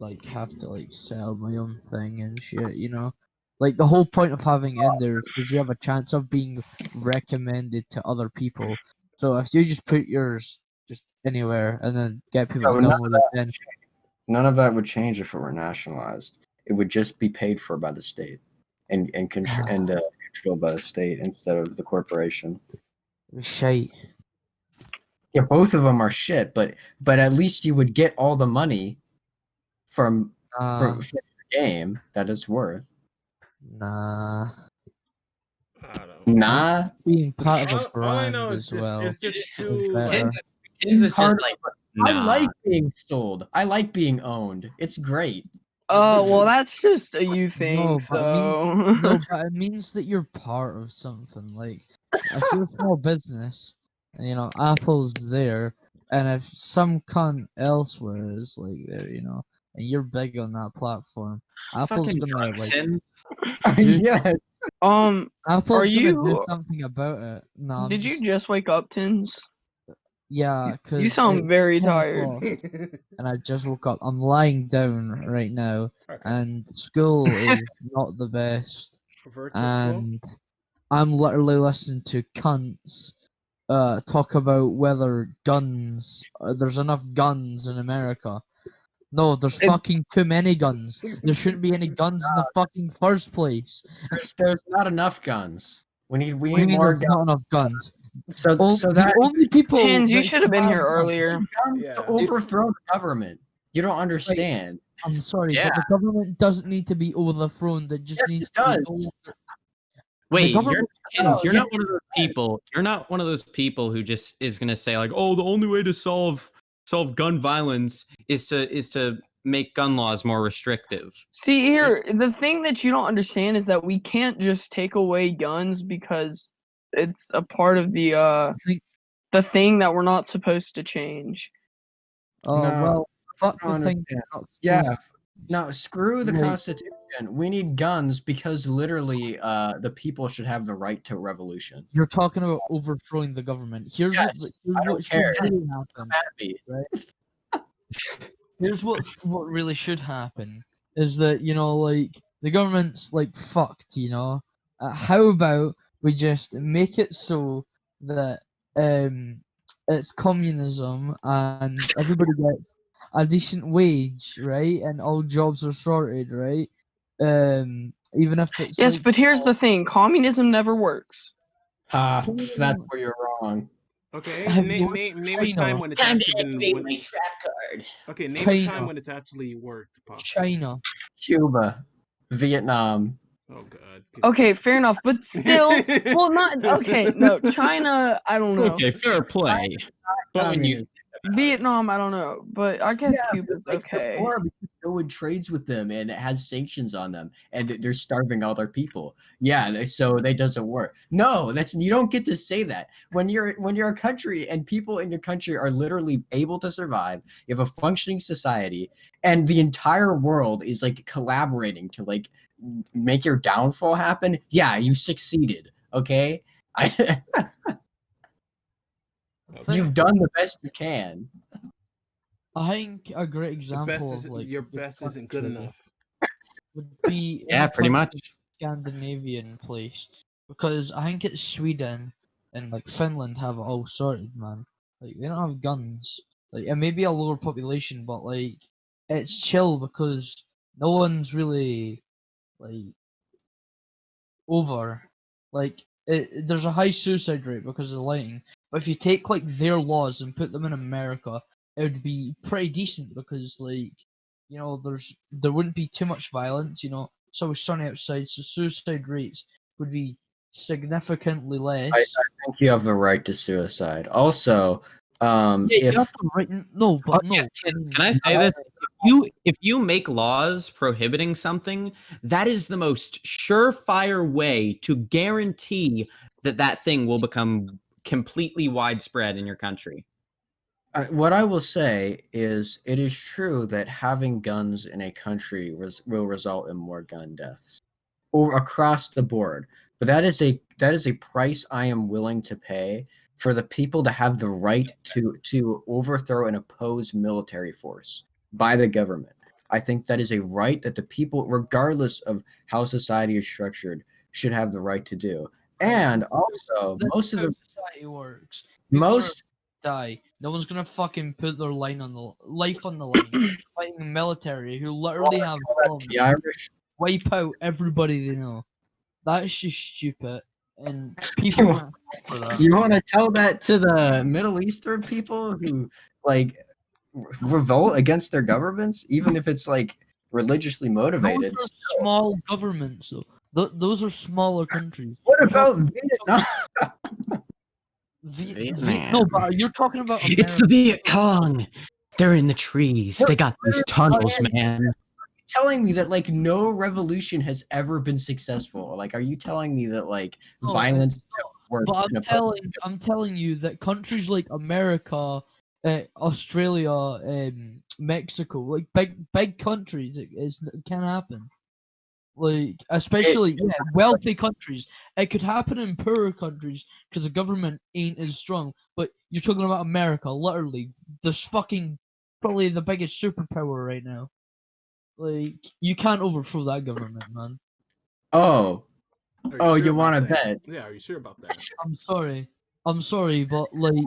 like have to like sell my own thing and shit, you know? Like the whole point of having in there is you have a chance of being recommended to other people. So if you just put yours just anywhere and then get people to download it, then none of that would change if it were nationalized. It would just be paid for by the state and controlled by the state instead of the corporation. Shite. Yeah, both of them are shit, but at least you would get all the money from the game that it's worth. Nah. I don't know. Nah. Being part of a All I brand know as is well. it's just too. better. Tinz is just like, I like being sold. I like being owned. It's great. Well, that's just a you thing, No, but it means so. no, but it means that you're part of something. Like, if you're a small business, Apple's there, and if some cunt elsewhere is like there, and you're big on that platform, Apple's Fucking gonna drunk like Tinz. do, Yes. Apple's gonna do you? something about it. No, I'm Did you just just wake up, Tinz? yeah, You because sound very 10 tired. o'clock, and I just woke up. I'm lying down right now, Okay. and school is not the best. Virtual school? And I'm literally listening to cunts talk about whether there's enough guns in America. No, there's fucking too many guns. There shouldn't be any guns in the fucking first place. There's not enough guns. We need What do you mean more there's guns. not enough guns? So The that only people Tinz, you that should have been have here guns- earlier. guns Yeah. to overthrow the government. You don't understand. I'm sorry, Yeah. but the government doesn't need to be overthrown. It just Yes, needs it to be does. Wait, you're, government- Tinz, you're yeah. not one of those people. You're not one of those people who just is gonna say like, "Oh, the only way to solve gun violence is to make gun laws more restrictive." See here, the thing that you don't understand is that we can't just take away guns because it's a part of I think, the thing that we're not supposed to change. No, well, fuck I don't the thing. understand. you're not Yeah. supposed No, screw the Like- Constitution. We need guns because literally the people should have the right to revolution. You're talking about overthrowing the government. Here's Yes, I don't what should care. really happen. Happy. Here's what really should happen is that like the government's like fucked. How about we just make it so that it's communism and everybody gets a decent wage, right? And all jobs are sorted, right? Even if it's Yes, like, but here's the thing: communism never works. That's where you're wrong. Okay, Have name you a China? time when it's Time to actually activate been. my trap card. Okay, name a China. time when it's actually worked, Pop. China. Cuba, Vietnam. Oh god. Okay, fair enough, but still, well, not okay. No, China, I don't know. Okay, fair play. But when you Vietnam, I don't know, but I guess Yeah, Cuba's Like, okay. they're poor because no one trades with them and it has sanctions on them and they're starving other people. Yeah, so that doesn't work. No, you don't get to say that. When you're a country and people in your country are literally able to survive, you have a functioning society, and the entire world is like collaborating to like make your downfall happen. Yeah, you succeeded. Okay? You've done the best you can. I think a great The example best of is like your good best isn't good country enough. would be in yeah, a pretty much. Scandinavian place, because I think it's Sweden and like Finland have it all sorted, man. Like they don't have guns, like it may be a lower population, but like it's chill because no one's really like over. Like there's a high suicide rate because of the lighting, but if you take like their laws and put them in America, it would be pretty decent because like there wouldn't be too much violence. It's always sunny outside, so suicide rates would be significantly less. I think you have the right to suicide. Also, Yeah, you if have the right. No, but Oh, no. yeah, can I say this? If you make laws prohibiting something, that is the most surefire way to guarantee that thing will become completely widespread in your country. what I will say is, it is true that having guns in a country will result in more gun deaths, or across the board. But that is a price I am willing to pay for the people to have the right to overthrow and oppose military force by the government. I think that is a right that the people, regardless of how society is structured, should have the right to do. And also, That's most of how the society works. People most die. No one's gonna fucking put their life on the line. Fighting the military who literally have bombs, the Irish wipe out everybody they know. That's just stupid, and people can't fight for that. You want to tell that to the Middle Eastern people who like revolt against their governments, even if it's like religiously motivated? Those are small governments, though. Those are smaller countries. What about Vietnam? Vietnam. No, but you're talking about It's the America. Viet Cong. They're in the trees. They got these tunnels, man. telling me that like no revolution has ever been successful? Like, are you telling me that like No, violence it's not. works? But in a I'm telling you that countries like America, Australia, Mexico, like big countries, it can happen. Like especially wealthy countries, it could happen in poorer countries because the government ain't as strong. But you're talking about America, literally, this fucking probably the biggest superpower right now. Like you can't overthrow that government, man. Oh, Are oh, sure you about want to that? bet? Yeah, are you sure about that? I'm sorry, but like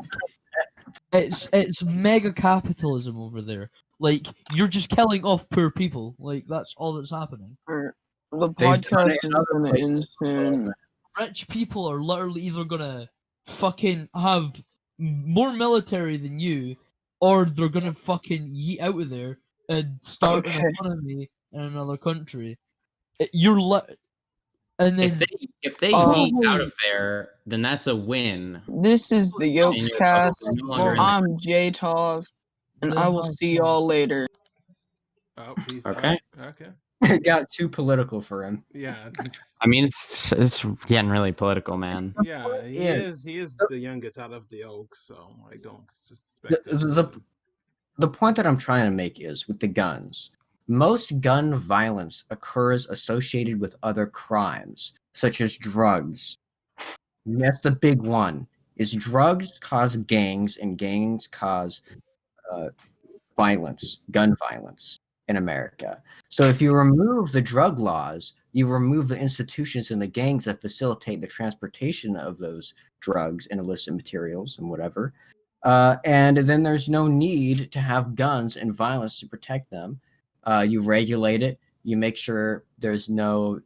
it's mega capitalism over there. Like you're just killing off poor people. Like that's all that's happening. The They've done podcast it is in other gonna places. insane. Rich people are literally either gonna fucking have more military than you, or they're gonna fucking yeet out of there and start an Okay. economy in another country. You're and If then they Oh, yeet out of there, then that's a win. This is the And Yokes you're Cast. no longer in the I'm Jtov, and I will see y'all later. Oh, he's Okay. Okay. It got too political for him. Yeah. I mean, it's getting really political, man. Yeah, he Yeah. is. He is the youngest out of the Oaks, so I don't The, suspect it. the, the point that I'm trying to make is with the guns. Most gun violence occurs associated with other crimes, such as drugs. And that's the big one. Is drugs cause gangs, and gangs cause violence, gun violence in America. So if you remove the drug laws, you remove the institutions and the gangs that facilitate the transportation of those drugs and illicit materials and whatever. And then there's no need to have guns and violence to protect them. You regulate it. You make sure there's no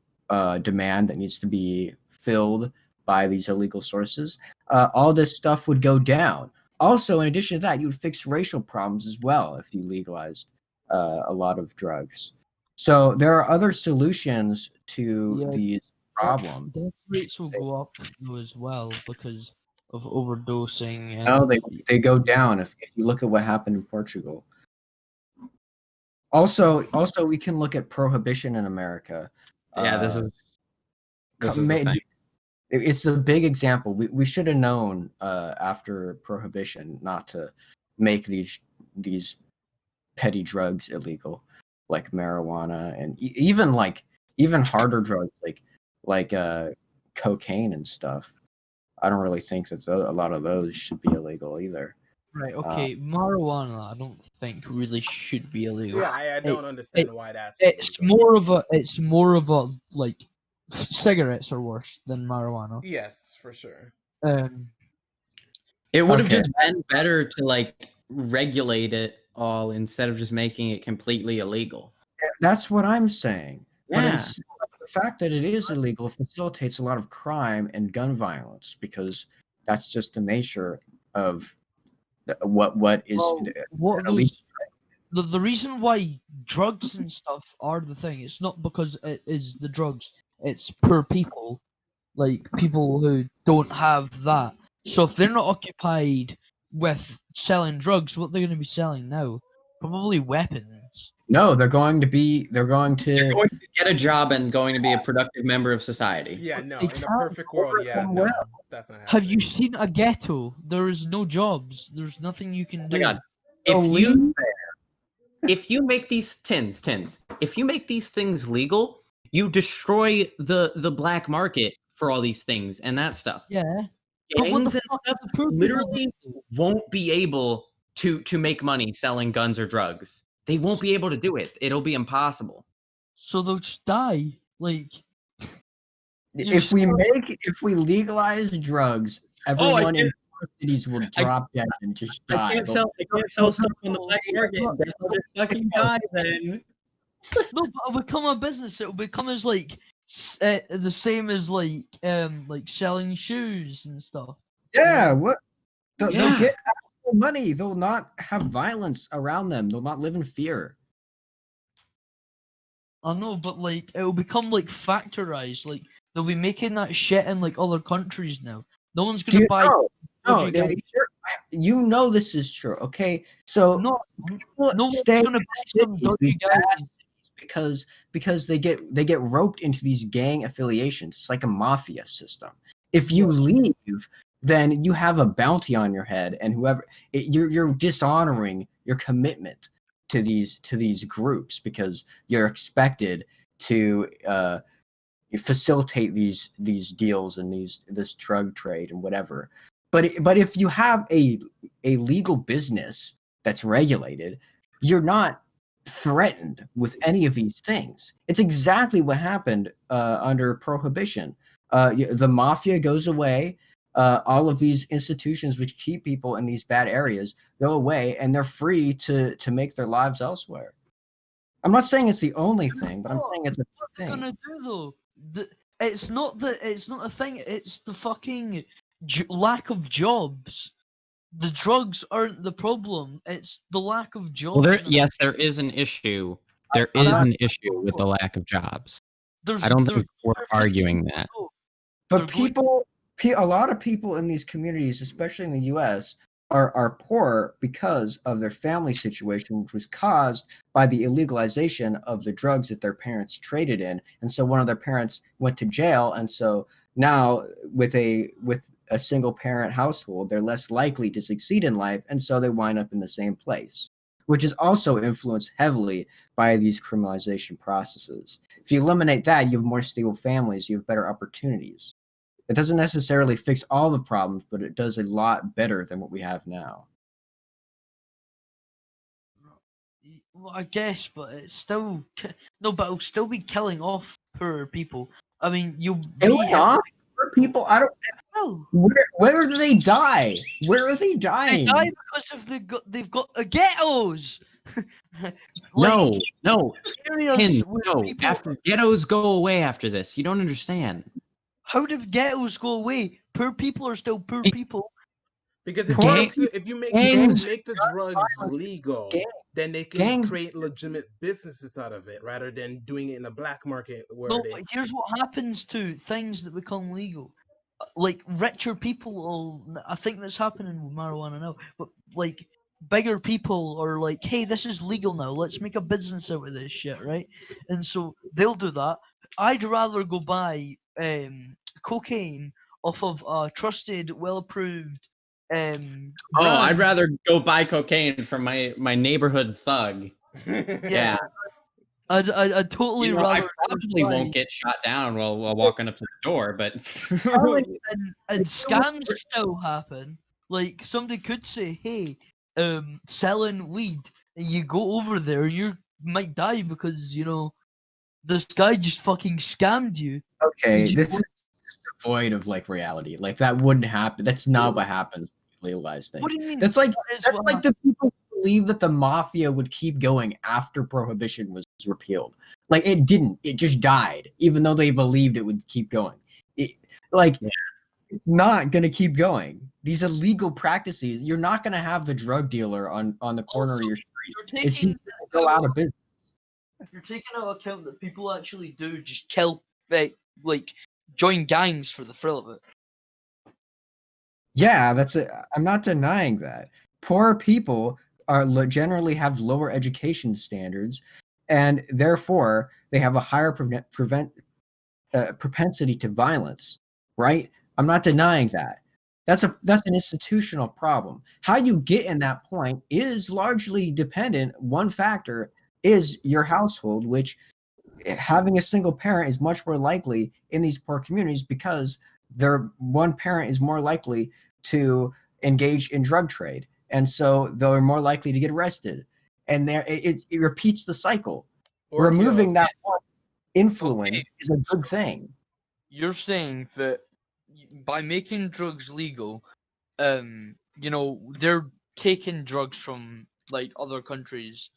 demand that needs to be filled by these illegal sources. All this stuff would go down. Also, in addition to that, you would fix racial problems as well if you legalized a lot of drugs. So there are other solutions to Yeah, these problems. death rates will go up though as well because of overdosing and No, they go down if you look at what happened in Portugal. Also, we can look at prohibition in America. Yeah, this is the thing. It's a big example. We should have known after prohibition not to make these petty drugs illegal, like marijuana and even harder drugs like cocaine and stuff. I don't really think that a lot of those should be illegal either. right. Okay, marijuana I don't think really should be illegal. Yeah, I don't understand why that's. It's illegal. more of a like cigarettes are worse than marijuana. Yes, for sure. It would have Okay. just been better to like regulate it all instead of just making it completely illegal. That's what I'm saying. But Yeah. it's the fact that it is illegal facilitates a lot of crime and gun violence because that's just the nature of what is What illegal. the reason why drugs and stuff are the thing, it's not because it is the drugs, it's poor people, like people who don't have that. So if they're not occupied with selling drugs, what they're going to be selling now? Probably weapons. No, they're going to You're going to get a job and going to be a productive member of society. Yeah, no. They In a can't perfect world, afford yeah, them no, well. definitely. Have you seen a ghetto? There is no jobs. There's nothing you can Oh do. my God. If you make these tins, if you make these things legal, you destroy the black market for all these things and that stuff. Yeah. But what the Gangs and fuck stuff do poor people literally do? won't be able to make money selling guns or drugs. They won't be able to do it. It'll be impossible. So they'll just die. Like if we legalize drugs, everyone in cities will drop dead and just die. I can't sell stuff on the black market. Guess I'll just fucking die then. No, but it'll become a business. It'll become as like the same as like selling shoes and stuff. Yeah, what? They'll Yeah. get actual money. They'll not have violence around them. They'll not live in fear. I know, but like it'll become like factorized. Like they'll be making that shit in like other countries now. No one's Do gonna you buy. know? No, Dodgy guys. you know this is true. Okay, so No, people no one's stay in gonna the buy some cities, dodgy these bad guys. cities, because they get roped into these gang affiliations. It's like a mafia system. If you leave, then you have a bounty on your head, and you're dishonoring your commitment to these groups because you're expected to facilitate these deals and this drug trade and whatever. But if you have a legal business that's regulated, you're not threatened with any of these things. It's exactly what happened under Prohibition. The mafia goes away. All of these institutions which keep people in these bad areas go away, and they're free to make their lives elsewhere. I'm not saying it's the only thing, but I'm saying it's a thing. What's gonna do though? It's not a thing. It's the fucking lack of jobs. The drugs aren't the problem. It's the lack of jobs. Well, there is an issue. There is an issue with the lack of jobs. I don't think we're arguing that. But a lot of people in these communities, especially in the U.S., are poor because of their family situation, which was caused by the illegalization of the drugs that their parents traded in. And so one of their parents went to jail, and so now with a single parent household, they're less likely to succeed in life, and so they wind up in the same place, which is also influenced heavily by these criminalization processes. If you eliminate that, you have more stable families, you have better opportunities. It doesn't necessarily fix all the problems, but it does a lot better than what we have now. Well, I guess, but it's still but it'll still be killing off poor people. I mean, Killing off poor people? I don't know. Where do they die? Where are they dying? They die because they've got ghettos. No. Areas Tinz, where no. people... After ghettos go away after this, you don't understand. How did ghettos go away? Poor people are still poor people. Because if you make the drugs legal, then they can create legitimate businesses out of it rather than doing it in the black market. But here's what happens to things that become legal. Like richer people I think that's happening with marijuana now, but like bigger people are like, hey, this is legal now, let's make a business out of this shit, right? And so they'll do that. I'd rather go buy cocaine off of a trusted, well-approved brand. I'd rather go buy cocaine from my neighborhood thug. Yeah. I'd totally rather. I probably won't get shot down while walking up to the door, but and scams still happen. Like somebody could say, "Hey, selling weed," and you go over there, you might die because this guy just fucking scammed you. Okay, this is devoid of like reality. Like that wouldn't happen. That's not what happens with legalized things. What do you mean? That's like the people who believe that the mafia would keep going after prohibition was repealed. Like it didn't. It just died, even though they believed it would keep going. It's not gonna keep going. These illegal practices. You're not gonna have the drug dealer on the corner of your street. He's gonna go out of business. You're taking into account that people actually do just kill, like join gangs for the thrill of it. Yeah, that's it. I'm not denying that. Poor people generally have lower education standards, and therefore they have a higher propensity to violence. Right? I'm not denying that. That's an institutional problem. How you get in that point is largely dependent. One factor is your household, which having a single parent is much more likely in these poor communities because their one parent is more likely to engage in drug trade. And so they're more likely to get arrested. And it repeats the cycle. Removing that one influence is a good thing. You're saying that by making drugs legal, they're taking drugs from like other countries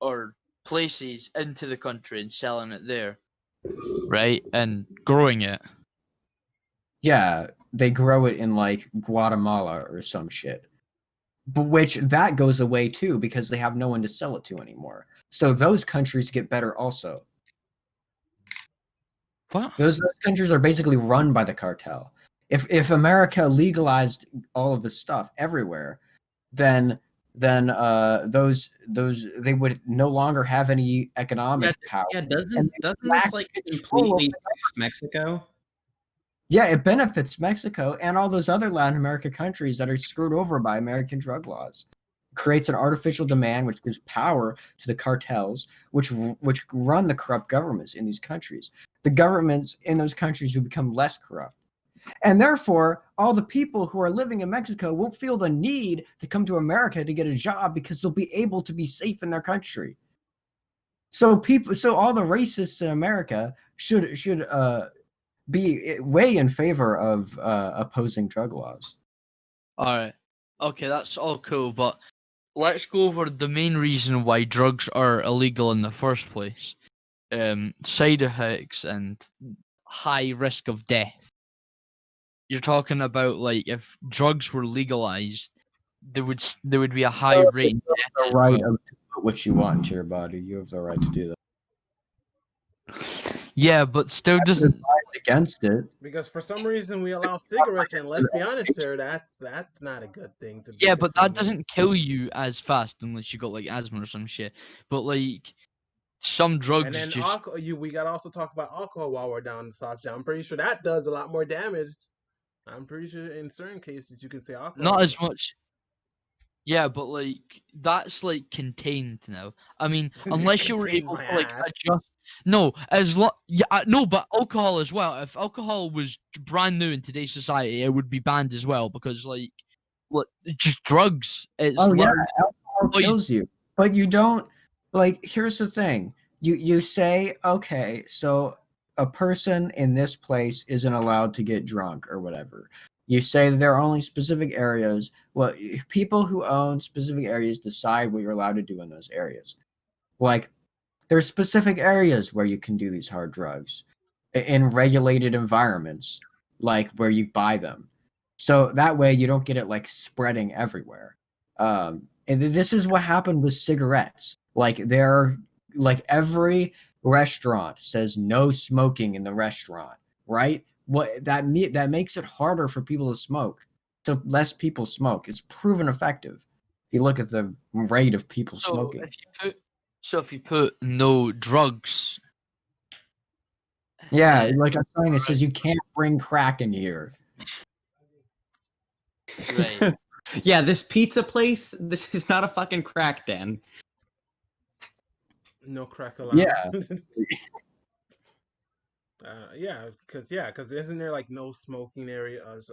or places into the country and selling it there, right? And growing it. Yeah, they grow it in like Guatemala or some shit. But which that goes away too because they have no one to sell it to anymore. So those countries get better also. What? Those countries are basically run by the cartel. If America legalized all of this stuff everywhere, then then those they would no longer have any economic power. Yeah, And doesn't they this lack like control completely over fix Mexico? Yeah, it benefits Mexico and all those other Latin American countries that are screwed over by American drug laws. Creates an artificial demand which gives power to the cartels, which run the corrupt governments in these countries. The governments in those countries will become less corrupt. And therefore, all the people who are living in Mexico won't feel the need to come to America to get a job because they'll be able to be safe in their country. So all the racists in America should be way in favor of opposing drug laws. All right. Okay, that's all cool, but let's go over the main reason why drugs are illegal in the first place. Side effects and high risk of death. You're talking about like if drugs were legalized, there would be a high rate of death. The right of to put what you want into your body. You have the right to do that. Yeah, but still doesn't. Against it. Because for some reason we allow cigarettes, and let's be honest, sir, that's not a good thing to be Yeah, but that consuming. doesn't kill you as fast unless you got like asthma or some shit. But like some drugs And then just we gotta also talk about alcohol while we're down the soft jam. I'm pretty sure that does a lot more damage. I'm pretty sure in certain cases you can say alcohol. not as much. Yeah, but like that's like contained now. I mean, unless you were Contained able my to like ass. adjust. No, no, but alcohol as well. If alcohol was brand new in today's society, it would be banned as well because like, what? Just drugs. It's Oh yeah, literally- alcohol Oh, you- kills you. But you don't like. Here's the thing. You say, okay, so a person in this place isn't allowed to get drunk or whatever. You say that there are only specific areas. Well, people who own specific areas decide what you're allowed to do in those areas. Like, there's specific areas where you can do these hard drugs in regulated environments, like where you buy them. So that way you don't get it like spreading everywhere. And this is what happened with cigarettes. Like every restaurant says no smoking in the restaurant, right? What that makes it harder for people to smoke. So less people smoke. It's proven effective. If you look at the rate of people smoking. if you put no drugs. Yeah, like a sign that says you can't bring crack in here. Right. Yeah, this pizza place, this is not a fucking crack den. No crack allowed. Yeah. Because isn't there like no smoking areas,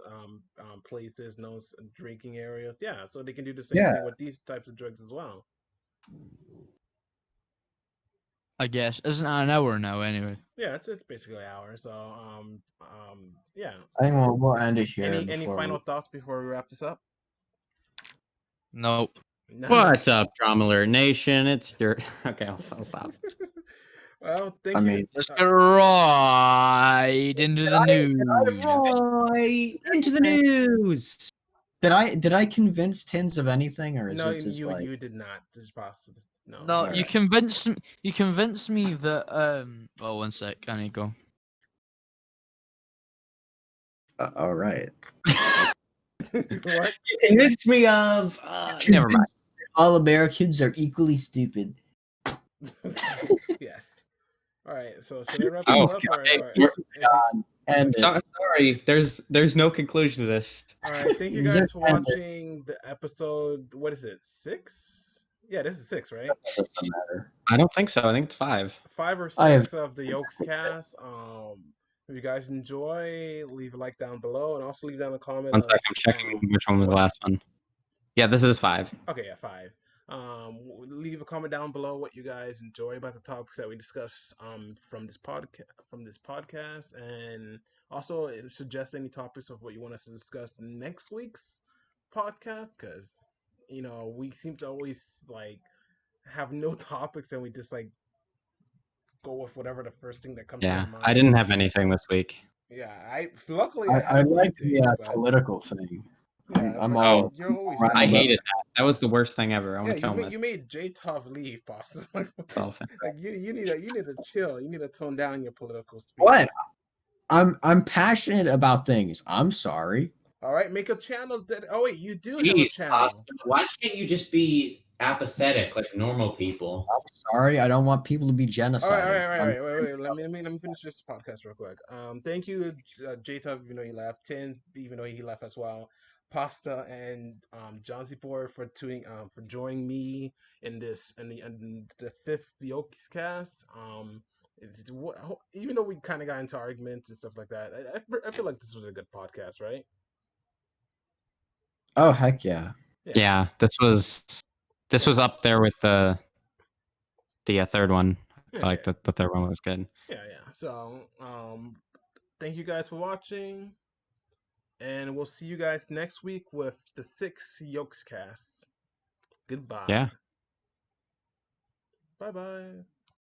places, no drinking areas? Yeah, so they can do the same thing with these types of drugs as well. I guess isn't it an hour now anyway? Yeah, it's basically an hour. So yeah. I think we'll end it here. Any final thoughts before we wrap this up? Nope. No. What's up, Drama Alert Nation? It's dirt. Okay, I'll stop. Well, thank I you. mean, Let's get right into the news. Right into the news. Did I convince Tinz of anything, or is No, it just you like you did not. This is possible. No. No, Alright. you convinced me. You convinced me that. Oh, one sec. I need to go. all right? What? You convinced me of. Never mind. All Americans are equally stupid. Yes. All right. So should I wrap Oh, this up? Or, okay. or is it- And Sorry, there's no conclusion to this. all right. Thank you You guys just for ended. watching the episode. What is it? 6? Yeah, this is 6, right? doesn't matter. I don't think so. I think it's 5. 5 or 6 I have- of the YokesCast. If you guys enjoy, leave a like down below, and also leave down a comment. One sec, I'm checking which one was the what? last one. Yeah, this is 5. Okay, yeah, 5. Leave a comment down below what you guys enjoy about the topics that we discuss from this podcast, and also suggest any topics of what you want us to discuss in next week's podcast, because we seem to always like have no topics and we just like go with whatever the first thing that comes to Yeah, our mind. I didn't have anything this week. Yeah, luckily I have like anything, the but- political thing. yeah, I'm but all- you're always I I love hated that. That was the worst thing ever. I want to kill him. you made Jtov leave, boss. Like myself. you need to chill. You need to tone down your political speech. What? I'm passionate about things. I'm sorry. All right, make a channel. Oh wait, you do have a Jeez, channel. Pasta, why can't you just be apathetic like normal people? Sorry, I don't want people to be genocided. All right. Wait. Let me finish this podcast real quick. Thank you, Jtov, even though he left, Tinz, even though he left as well, Pasta and John C4 for joining me in the fifth Yokes cast. Even though we kind of got into arguments and stuff like that, I feel like this was a good podcast, right? Oh heck yeah. Yeah, this was up there with the third one. I like the third one was good. Yeah. So, thank you guys for watching, and we'll see you guys next week with the 6th Yokes cast. Goodbye. Yeah. Bye-bye.